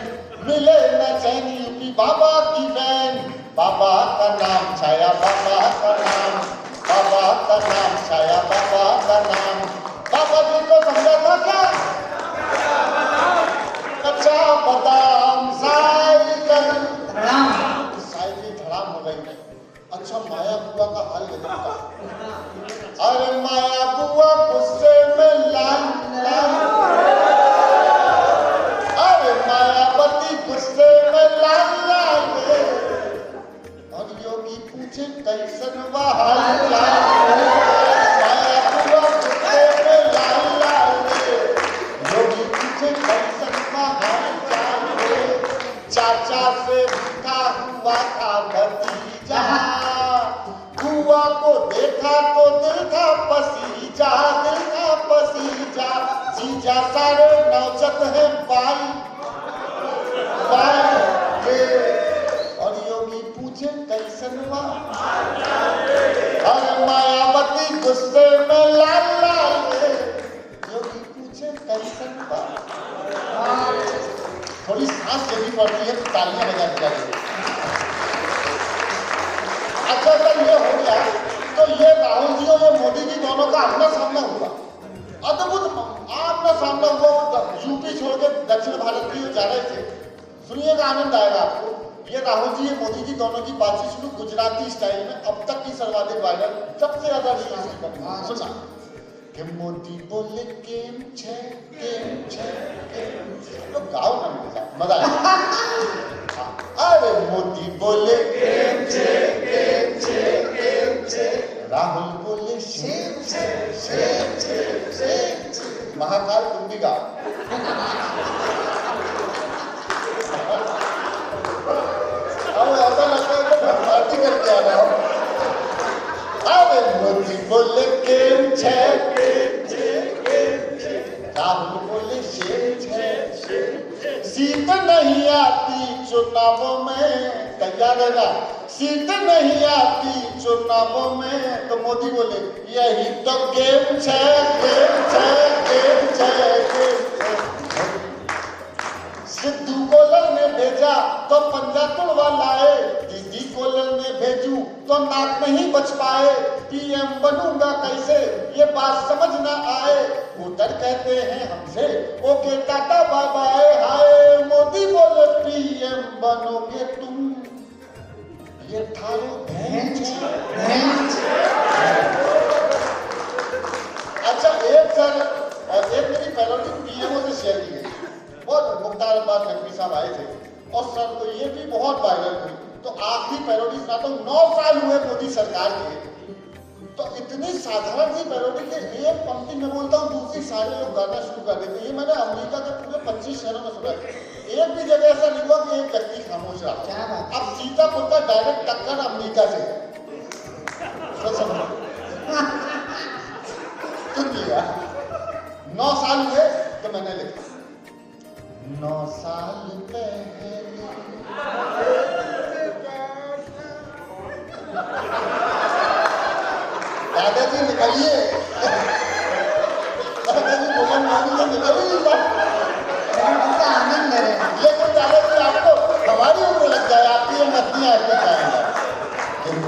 मिले न चैन यूपी बाबा की बहन, बाबा का नाम छाया, बाबा का नाम, बाबा का नाम छाया, बाबा का नाम, बाबा जी को समझा था क्या, कच्चा बादाम, साइकिल धड़ाम हो गई। अच्छा, माया बुआ का हाल गजब का, अरे माया बुआ गुस्से में लाल लाल, अरे मायावती गुस्से में लाल लाल, और योगी पूछे कैसन हाल लाल, माया बुआ गुस्से में लाल लाल, योगी पूछे कैसन हाल लाल, चाचा से भूखा हुआ था भतीजा, बुआ को देखा तो दिल था पसीजा, दिल था पसीजा, जीजा सारे नौचत है बाई बाई, और योगी पूछे कैसन हुआ, अरे मायावती गुस्से में लाल लाल, योगी पूछे कैसन हुआ, थोड़ी सांस लेनी पड़ती है तो तालियां बजानी चाहिए। अच्छा सर, ये हो गया, तो ये राहुल जी और ये मोदी जी दोनों का आमना सामना हुआ, अद्भुत आमना सामना हुआ, यूपी छोड़ के दक्षिण भारत की जा रहे थे, सुनिएगा आनंद आएगा आपको। ये राहुल जी ये मोदी जी दोनों की बातचीत शुरू गुजराती स्टाइल में, अब तक की सर्वाधिक वायरल, सबसे ज्यादा सुना कि मोदी बोले केम छे तो गाओ ना, मजा आएगा। अरे मोदी बोले केम छे, राहुल बोले शेम छे, महाकाल तुम भी गाओ। अब ऐसा लगता है कि पार्टी करके आ रहा हूँ। अरे मोदी बोले केम छे, राहुल बोले शेर छे, सीट नहीं आती चुनावों में, तैयार है ना, सीट नहीं आती चुनावों में, तो मोदी बोले यही तो गेम छे, गेम छे, गेम छे, गेम छे। सिद्धू कोलर ने भेजा तो पंजा तुड़वा लाए, दीदी कोलर ने भेजू तो नाक नहीं बच पाए, पीएम बनूंगा कैसे ये बात समझ ना आए, वोटर कहते हैं हमसे okay tata bye bye hi, Modi बोले पीएम बनोगे तुम, ये थारो बहन छे। अच्छा एक मेरी पैरोडी पीएमओ से शेयर की गई, बहुत मुख्तार अब्बास नकवी साहब आए थे और सर तो ये भी बहुत वायरल हुई, तो आखिरी पैरोडी सुनाता हूँ। 9 साल हुए मोदी सरकार के, तो इतनी साधारण सी पैरोडी के एक पंक्ति में बोलता हूँ, दूसरी सारे लोग गाना शुरू कर देते हैं। ये मैंने अमेरिका के पूरे 25 शहरों में सुना, एक भी जगह ऐसा नहीं हुआ कि एक व्यक्ति खामोश रहा। अब सीतापुर का डायरेक्ट टक्कर अमेरिका से सुन लिया। 9 साल हुए तो मैंने लिखा 9 साल पहले दादाजी निकलिए, दादाजी बोलन मानी तो निकलिए, आनंद ले, लेकिन दादाजी आपको हमारी उम्र लग जाए, आपकी ये मस्तियाँ ऐसे जाएंगे।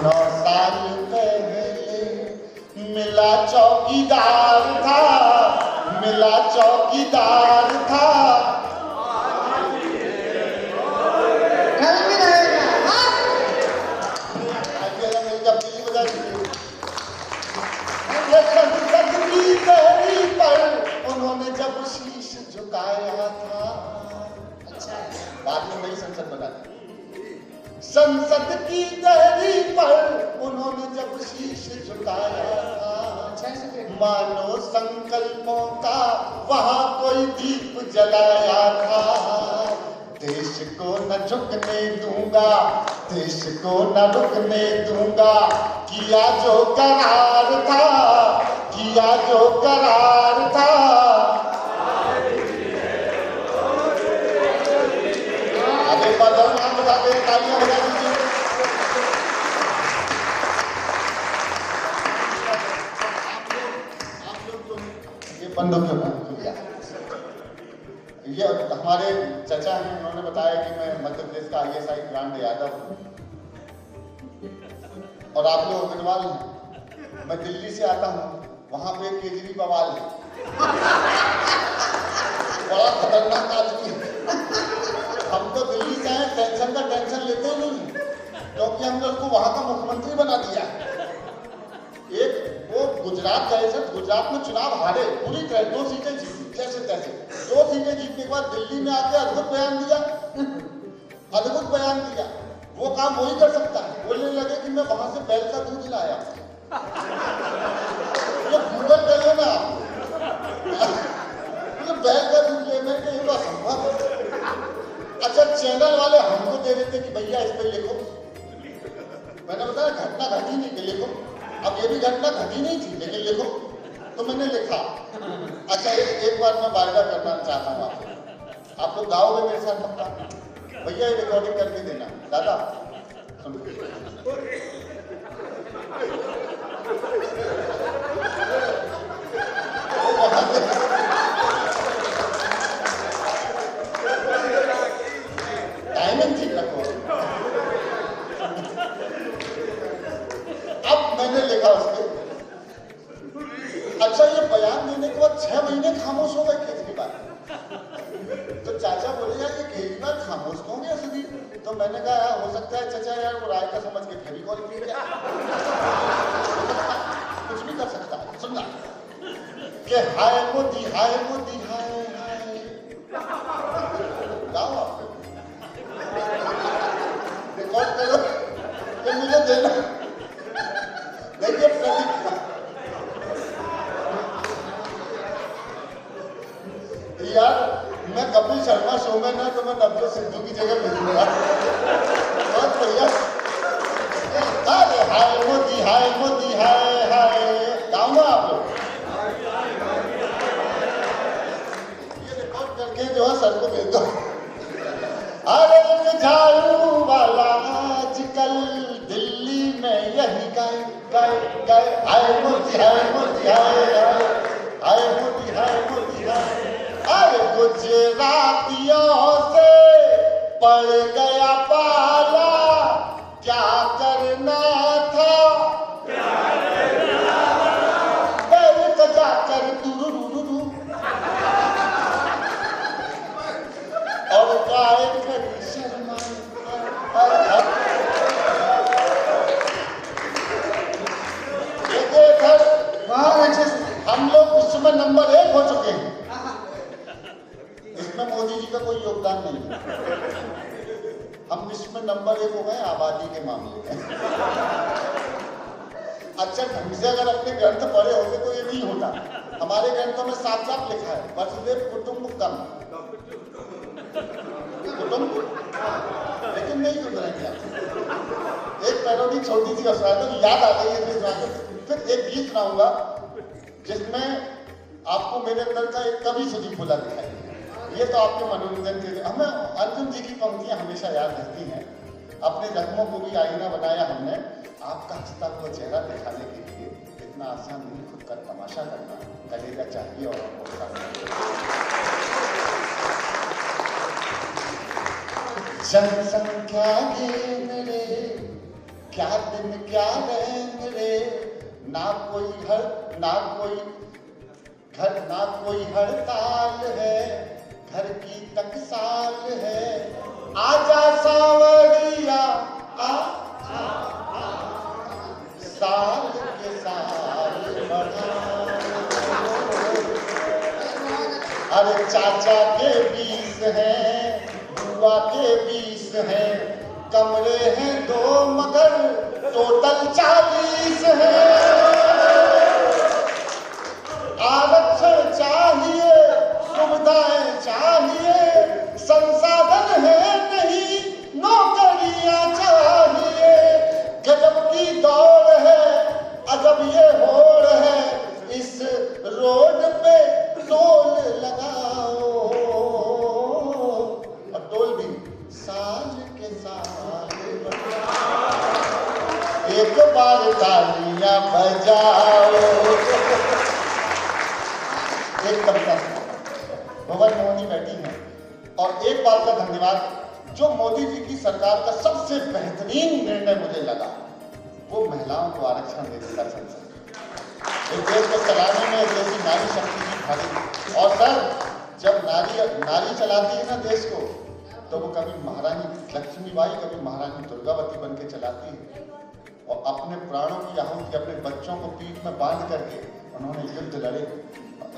9 साल पहले मिला चौकीदार था, मिला चौकीदार था, संसद की दहली पर उन्होंने जब शीश झुकाया था, अच्छा बाद में नई संसद बना, संसद की दहली पर उन्होंने जब शीश झुकाया था, मानो संकल्पों का वहां कोई दीप जलाया था, देश को न झुकने दूंगा, देश को न रुकने दूंगा, किया जो करार था, किया जो करार था, आगे बढ़ो, नाम बता दे, तालियां बजा दीजिए। आप लोग तो ये बंदूक क्यों किया? ये हमारे चाचा हैं, उन्होंने बताया कि मैं मध्य प्रदेश का ISI ग्रांड यादव हूँ और आप लोग अग्रवाल हैं। मैं दिल्ली से आता हूँ, वहां पे केजरीवाल है, बड़ा खतरनाक आदमी है। हम तो दिल्ली से हैं, टेंशन का टेंशन लेते ही नहीं, क्योंकि हमने उसको वहां का मुख्यमंत्री बना दिया। एक वो गुजरात गए थे, गुजरात में चुनाव हारे पूरी तरह, 2 सीटें जीती जैसे तैसे, 2 सीटें जीतने के बाद दिल्ली में आके अद्भुत बयान दिया, अद्भुत बयान दिया। वो काम वही कर सकता है। बोलने लगे कि मैं वहां से बैल का दूध लाया, ये गूगल कर लो ना, बैल का दूध लेने के लिए संभव है। अच्छा चैनल वाले हमको दे देते कि भैया इस पे लिखो, मैंने बताया घटना घटी नहीं कि लिखो, अब ये भी घटना घटी नहीं थी लेकिन लिखो, तो मैंने लिखा। अच्छा एक बार मैं वायदा करना चाहता हूँ आपसे, आप लोग गाओगे मेरे साथ पक्का? भैया ये रिकॉर्डिंग करके देना, दादा सुन। टाइमिंग ठीक रखो। अब मैंने लिखा उसके, अच्छा ये बयान देने के बाद 6 महीने खामोश हो गए केजरीवाल। तो चाचा बोले यार ये केजरीवाल खामोश क्यों गया सुधी? तो मैंने कहा हो सकता है चाचा यार वो राय का समझ के फेविकॉल पी गया, कुछ भी कर सकता है। सुनना कि हाय मोदी हाय मोदी हाय हाय, गाओ आप रिकॉर्ड करो, तो मुझे देना। देखिए प्रदीप यार, मैं कपिल शर्मा शो में ना तो मैं नवजोत सिद्धू की जगह भेजूंगा। बहुत बढ़िया। अरे हाय मोदी हाय मोदी हाय हाय मोती हाय मोती हाय मोती हाय मोती हाय। अरे गुजरातियों से पड़ गया पाला, क्या करना था बैल सजा कर दुरुरुरु और गाय खड़ी शर्माए।
बहुत अच्छे से।
हम लोग विश्व में नंबर 1 हो चुके हैं, इसमें मोदी जी का कोई योगदान नहीं है। हम विश्व में नंबर 1 हो गए आबादी के मामले में। अच्छा ढंग से अगर अपने ग्रंथ पढ़े होते तो ये नहीं होता। हमारे ग्रंथों में साफ साफ लिखा है वसुदेव कुटुंबकम, कुटुंब, लेकिन नहीं सुधरेंगे आप। एक पैरोडी छोटी सी अवसर तो याद आ गई है, फिर एक गीत सुनाऊंगा जिसमें आपको मेरे अंदर का एक कवि सुधी फूला दिखाई देगा। ये तो आपके मनोरंजन के लिए। हमें अर्जुन जी की पंक्तियां हमेशा याद रहती हैं। अपने जख्मों को भी आईना बनाया हमने, आपका हंसता हुआ चेहरा दिखाने के लिए। इतना आसान नहीं खुद का तमाशा करना, कलेजा चाहिए और जनसंख्या गेन रे, क्या दिन क्या रैन रे, ना कोई हड़ताल है, घर की टकसाल है। आजा सावरिया साल के साल बढ़ा। अरे चाचा के 20 हैं, बुआ के 20 हैं, कमरे हैं 2 मगर टोटल 40 हैं। आरक्षण चाहिए, सुविधाएं चाहिए, संसाधन है नहीं, नौकरियां चाहिए। गजब की दौड़ है, अजब ये होड़ है, इस रोड पे टोल लगाओ। और टोल भी साल के साल एक बार तालियां बजाओ। एक कविता भवन मोहनी बैठी है और एक बात का धन्यवाद, जो मोदी जी की सरकार का सबसे बेहतरीन निर्णय मुझे लगा वो महिलाओं को आरक्षण देने का संसद। इस देश को चलाने में जैसी नारी शक्ति की भारी। और सर जब नारी चलाती है ना देश को, तो वो कभी महारानी लक्ष्मीबाई, कभी महारानी दुर्गावती बन के चलाती है। और अपने प्राणों की आहुति अपने बच्चों को पीठ में बांध करके उन्होंने युद्ध लड़े।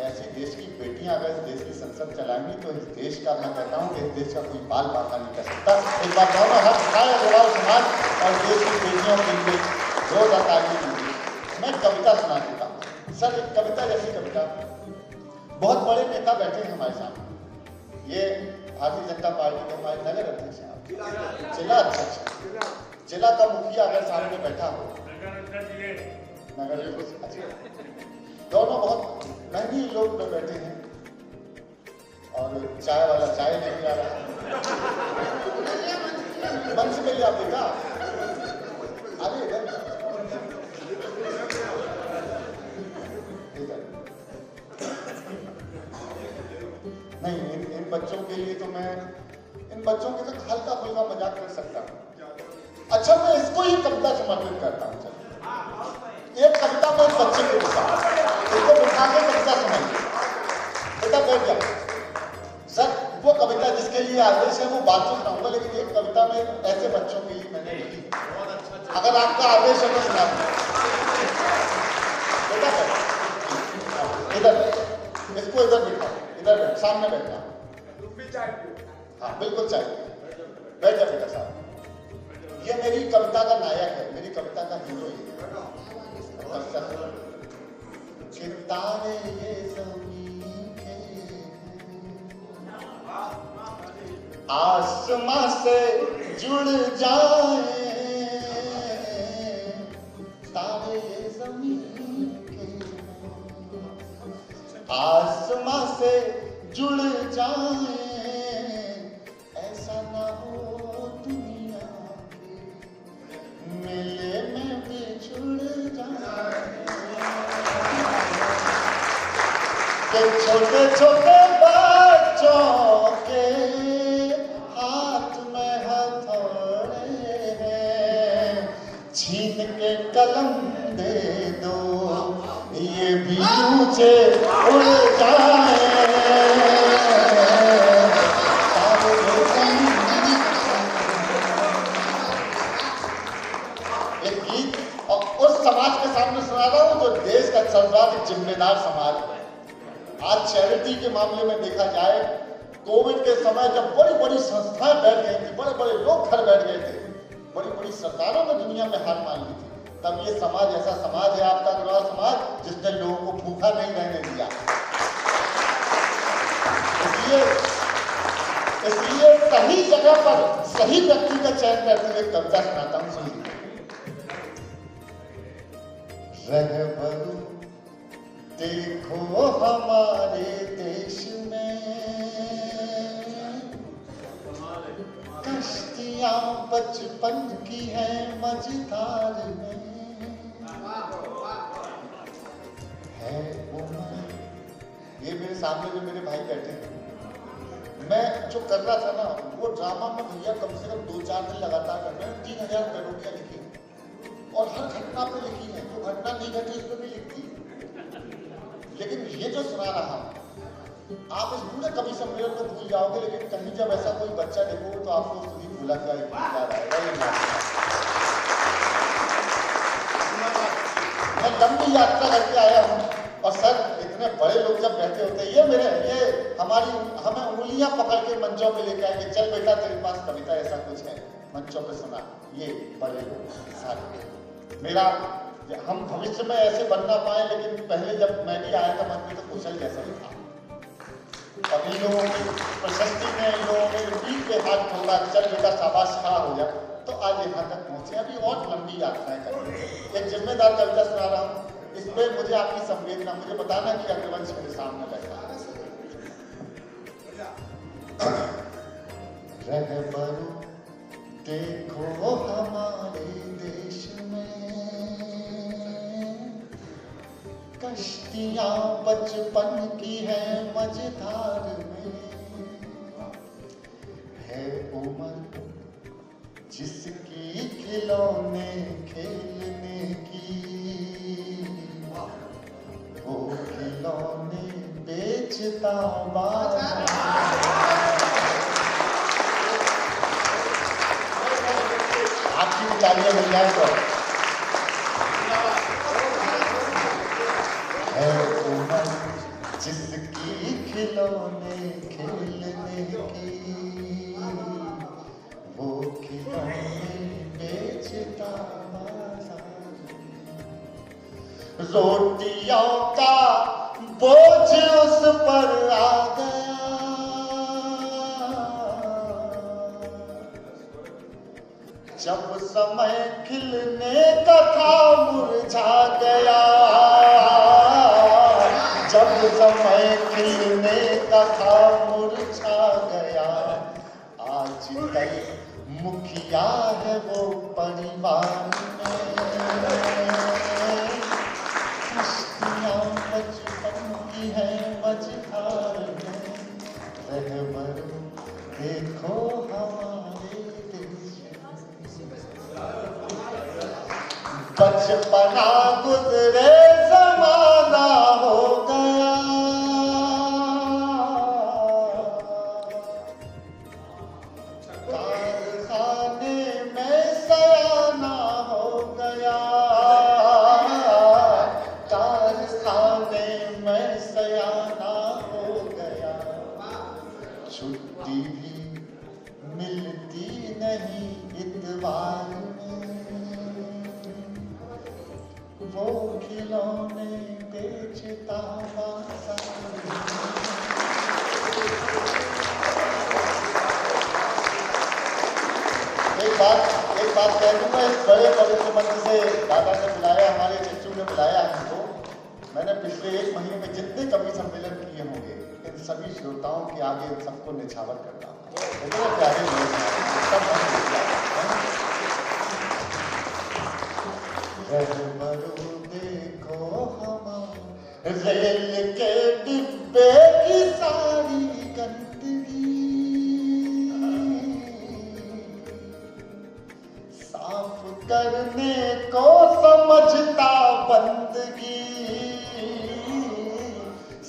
ऐसी देश की बेटियां अगर इस देश की संसद चलाएंगी तो इस देश का, मैं कहता हूँ कि इस देश का कोई बाल बांका नहीं कर सकता। एक बात कहूँ, हर खाए अग्रवाल समाज और देश की बेटियों के लिए जोरदार ताली दीजिए। मैं कविता सुना देता हूँ सर, एक कविता जैसी कविता। बहुत बड़े नेता बैठे हैं हमारे सामने। ये भारतीय जनता पार्टी के हमारे नगर अध्यक्ष हैं, जिला अध्यक्ष, जिला का मुखिया अगर सामने बैठा हो, नगर अध्यक्ष, दोनों बहुत महंगी लोग में बैठे हैं और चाय वाला चाय नहीं आ रहा। मंच में लिया बेटा, अरे इधर नहीं, इन बच्चों के लिए तो मैं इन बच्चों के साथ हल्का फुल्का मजाक कर सकता हूँ। अच्छा मैं इसको ही कविता समर्पित करता हूँ। एक कविता में एक बच्चे को लिखा, इसको बिठा के कविता सुनाइए। बेटा बैठ जाओ सर। वो कविता जिसके लिए आदेश है वो बात तो सुनाऊंगा, लेकिन एक कविता में ऐसे बच्चों के लिए मैंने लिखी, अगर आपका आदेश है तो सुना बेटा। इधर इसको इधर बिठाओ, इधर बैठ, सामने बैठना। हाँ बिल्कुल चाहिए, बैठ जाओ बेटा साहब। ये मेरी कविता का नायक है, मेरी कविता का हीरो है। तारे ये ज़मीन के आसमां से जुड़ जाए, तारे ये ज़मीन के आसमां से जुड़ जाए, ऐसा ना हो दुनिया के मेले में बिछुड़ जाए। के छोटे छोटे बच्चों के हाथ में हथौड़े हैं, छीन के कलम दे दो ये भी ऊंचे उड़ जाए। एक गीत और उस समाज के सामने सुना रहा हूँ जो देश का सर्वाधिक जिम्मेदार समाज है। आज चैरिटी के मामले में देखा जाए, कोविड के समय जब बड़ी बड़ी संस्थाएं बैठ गई थी, बड़े बड़े लोग घर बैठ गए थे, बड़ी बड़ी सरकारों ने दुनिया में हार मान ली थी, तब ये समाज ऐसा समाज है आपका अग्रवाल समाज जिसने लोगों को भूखा नहीं रहने दिया। इसलिए सही जगह पर सही व्यक्ति का चयन करते हुए कविता सुनाता हूँ, सुनिए। रहबरू देखो हमारे देश में कश्तियां बचपन की है मझधार में, है उम्र। ये मेरे सामने जो मेरे भाई बैठे हैं, मैं जो कर रहा था ना वो ड्रामा में भैया कम से कम 2-4 दिन लगातार कर रहे हैं। 3000 पेरोडियां लिखी और हर घटना पे लिखी है, जो घटना नहीं घटी उस पर भी लिखती है। लेकिन ये जो सुना रहा हूं, आप इस पूरे कवि सम्मेलन को भूल जाओगे, लेकिन कहीं जब ऐसा कोई बच्चा देखोगे तो आपको उसकी भूला क्या याद आएगा। मैं लंबी यात्रा करके आया हूँ और सर इतने बड़े लोग जब बैठे होते हैं, ये हमें उंगलियां पकड़ के मंचों पे लेके आएंगे, चल बेटा तेरे पास कविता ऐसा कुछ है, मंचों पे सुना। ये बड़े लोग सारे मेरा हम भविष्य में ऐसे बनना पाए, लेकिन पहले जब मैं भी आया था मंच में तो कुशल जैसा ही था। और इन लोगों की प्रशस्ति में, इन लोगों ने पीठ पे हाथ ठोका, चल बेटा शाबाश खड़ा हो जा, तो आज यहाँ तक पहुंचे। अभी और लंबी यात्राएं करेंगे। एक जिम्मेदार कविता सुना रहा हूँ, इसमें मुझे आपकी संवेदना, मुझे बताना कि अग्रवंश मेरे सामने बैठा है। रहबरू देखो हमारे देश में कश्तियां बचपन की है मझधार में, है उम्र जिसकी खिलौने खेलने की, वो खिलौने बेचता बाजार। आपकी तालियां मिल जाए तो। है उम्र जिसकी खिलौने खेलने की, वो खिलौने बेचता बाजार। रोटियों का बोझ उस पर आ गया, जब समय खिलने का था मुरझा गया, जब समय खिलने का था मुरझा गया। आज कल मुखिया है वो परिवार में, कश्तियां बचपन की है मझधार में। रहबरू देखो हमारे देश, बचपना गुजरे जमाना हो गया, कारखाने में सयाना हो गया, कारखाने में सयाना हो गया। छुट्टी भी मिलती नहीं इतवार में, वो खिलौने बेचता बाजार। एक बात कह दूंगा, इस बड़े पवित्र मंच से दादा ने बुलाया, हमारे चच्चू ने बुलाया हमको। मैंने पिछले 1 महीने में जितने कवि सम्मेलन किए होंगे, इन सभी श्रोताओं के आगे इन सबको निछावर करता हूँ। इतने प्यारे लोग हैं। रहबरू देखो हमारे रेल के डिब्बे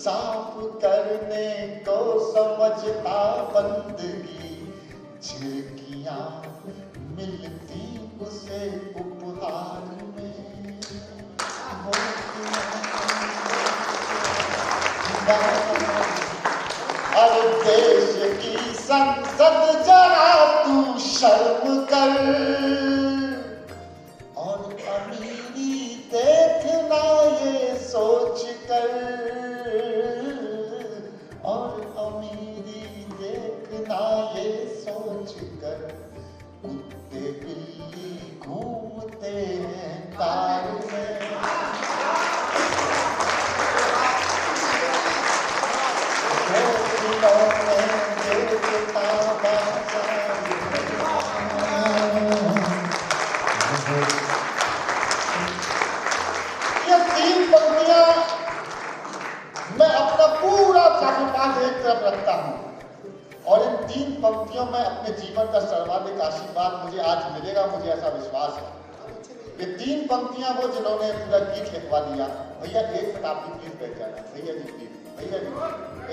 साफ करने को समझता बंदगी, झिड़कियां मिलती उसे उपहार में। और देश की संसद जरा तू शर्म कर, और अमीरी देखना ये सोच कर, और अमीरी देखना ये सोच कर, कुत्ते बिल्ली घूमते हैं कार में। ये 3 पंक्तियां मैं अपना पूरा काव्यपाठ एक तरफ रखता हूं, और इन 3 पंक्तियों में अपने जीवन का सर्वाधिक आशीर्वाद मुझे आज मिलेगा, मुझे ऐसा विश्वास है। ये 3 पंक्तियां वो जिन्होंने पूरा गीत लिखवा दिया। भैया एक मिनट आप भी प्लीज बैठ जाना, भैया जी प्लीज, भैया जी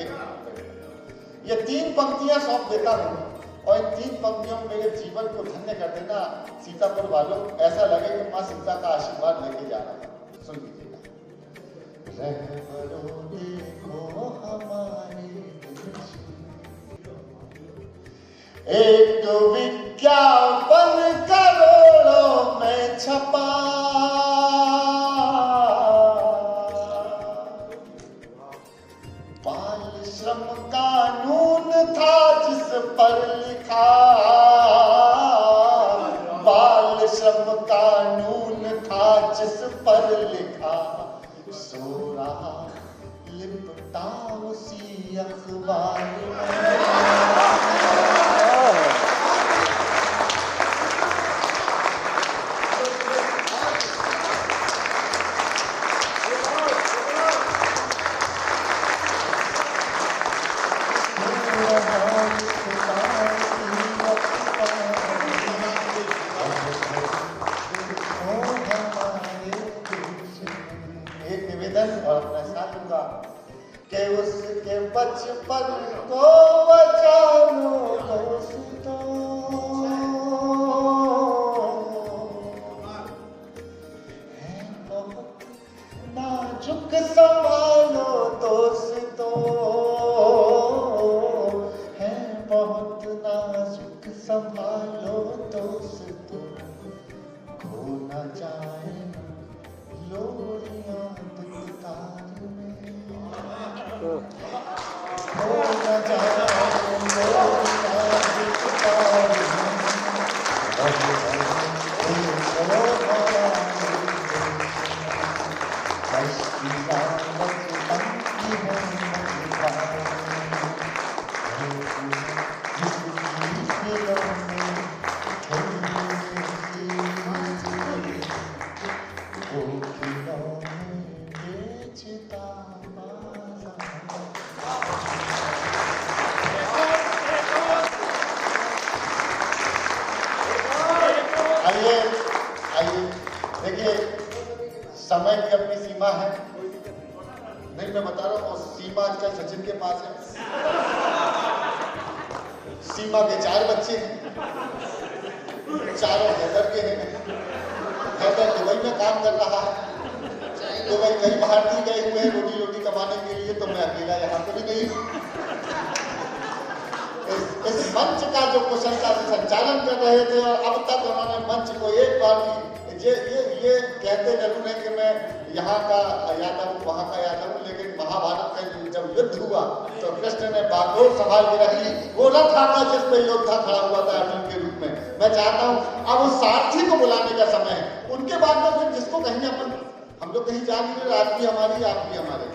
एक मिनट। ये 3 पंक्तियां सौंप देता हूँ, और इन 3 पंक्तियों में मेरे जीवन को धन्य कर देना सीतापुर वालों। ऐसा लगे कि माँ सीता का आशीर्वाद लेके जा रहा है। सुन लीजिएगा। रहबरों देखो हमारे देश, एक विज्ञापन करोड़ों में छपा, बाल श्रम कानून था जिस पर लिखा, बाल श्रम कानून था जिस पर लिखा, सो रहा लिपटा उसी अखबार में। के उसके बचपन को बचानो दोस्तों, है बहुत नाजुक संभालो दोस्तों, है बहुत नाजुक संभालो दोस्तों, खो न जाए लोरियां दिलदार में, खो न जाए लोरियां दिलदार में। समय की अपनी सीमा है, नहीं मैं बता रहा हूँ, और सीमा आजकल सचिन के पास है। सीमा के 4 बच्चे हैं, चारों हैदर के हैं। हैदर दुबई में काम कर रहा है, दुबई कई भारतीय गए हुए हैं रोटी रोटी कमाने के लिए, तो मैं अकेला यहाँ पर ही नहीं। इस मंच का जो कुशलता से संचालन कर रहे थे, और अब तक उन्होंने मंच को एक बार भी ये कहते जरूर है कि मैं यहाँ का यादव हूँ, वहाँ का यादव हूँ, लेकिन महाभारत का जब युद्ध हुआ तो कृष्ण ने बागडोर संभाल के रखी, वो रथ आता जिस पे योद्धा खड़ा हुआ था अर्जुन के रूप में। मैं चाहता हूँ अब उस सारथी को बुलाने का समय है। उनके बाद में फिर जिसको कहीं हम लोग कहीं जा नहीं रहे, आप भी हमारी आप भी हमारे,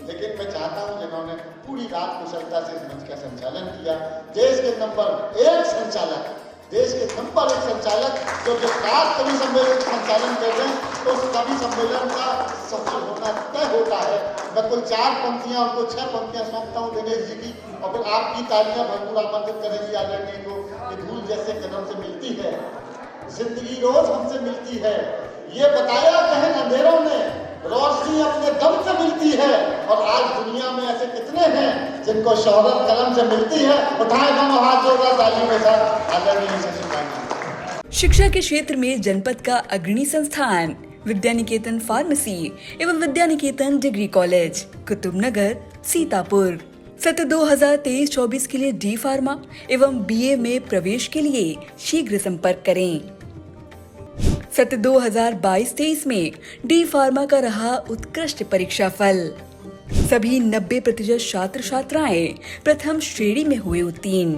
लेकिन मैं चाहता हूँ जिन्होंने पूरी रात कुशलता से इस मंच का संचालन किया, देश के नंबर 1 संचालक, देश के नंबर 1 संचालक जो विकास कवि सम्मेलन का संचालन कर रहे हैं, तो उस कवि सम्मेलन का सफल होना तय होता है। मैं कुल 4 पंक्तियां उनको 6 पंक्तियां सौंपता हूँ दिनेश जी की, और फिर आपकी तालियां भरपूर आमंत्रित करेंगी आदरणीय को कि धूल जैसे कदम से मिलती है जिंदगी, रोज हमसे मिलती है, ये बताया गहन अंधेरों ने रोशनी अपने दम से मिलती है, और आज दुनिया में ऐसे जिनको शोहरत कलम से मिलती है, उठाए दोनों हाथ जोड़कर तालियों के साथ आदरणीय शशिकांत।
शिक्षा के क्षेत्र में जनपद का अग्रणी संस्थान विद्यानिकेतन फार्मेसी एवं विद्यानिकेतन डिग्री कॉलेज कुतुबनगर सीतापुर। सत्र 2023-24 के लिए डी फार्मा एवं बीए में प्रवेश के लिए शीघ्र संपर्क करें। सत्र 2022-23 में डी फार्मा का रहा उत्कृष्ट परीक्षा फल। सभी 90% छात्र छात्राएं प्रथम श्रेणी में हुए उत्तीर्ण।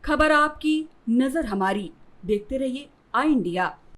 खबर आपकी, नजर हमारी। देखते रहिए आई इंडिया।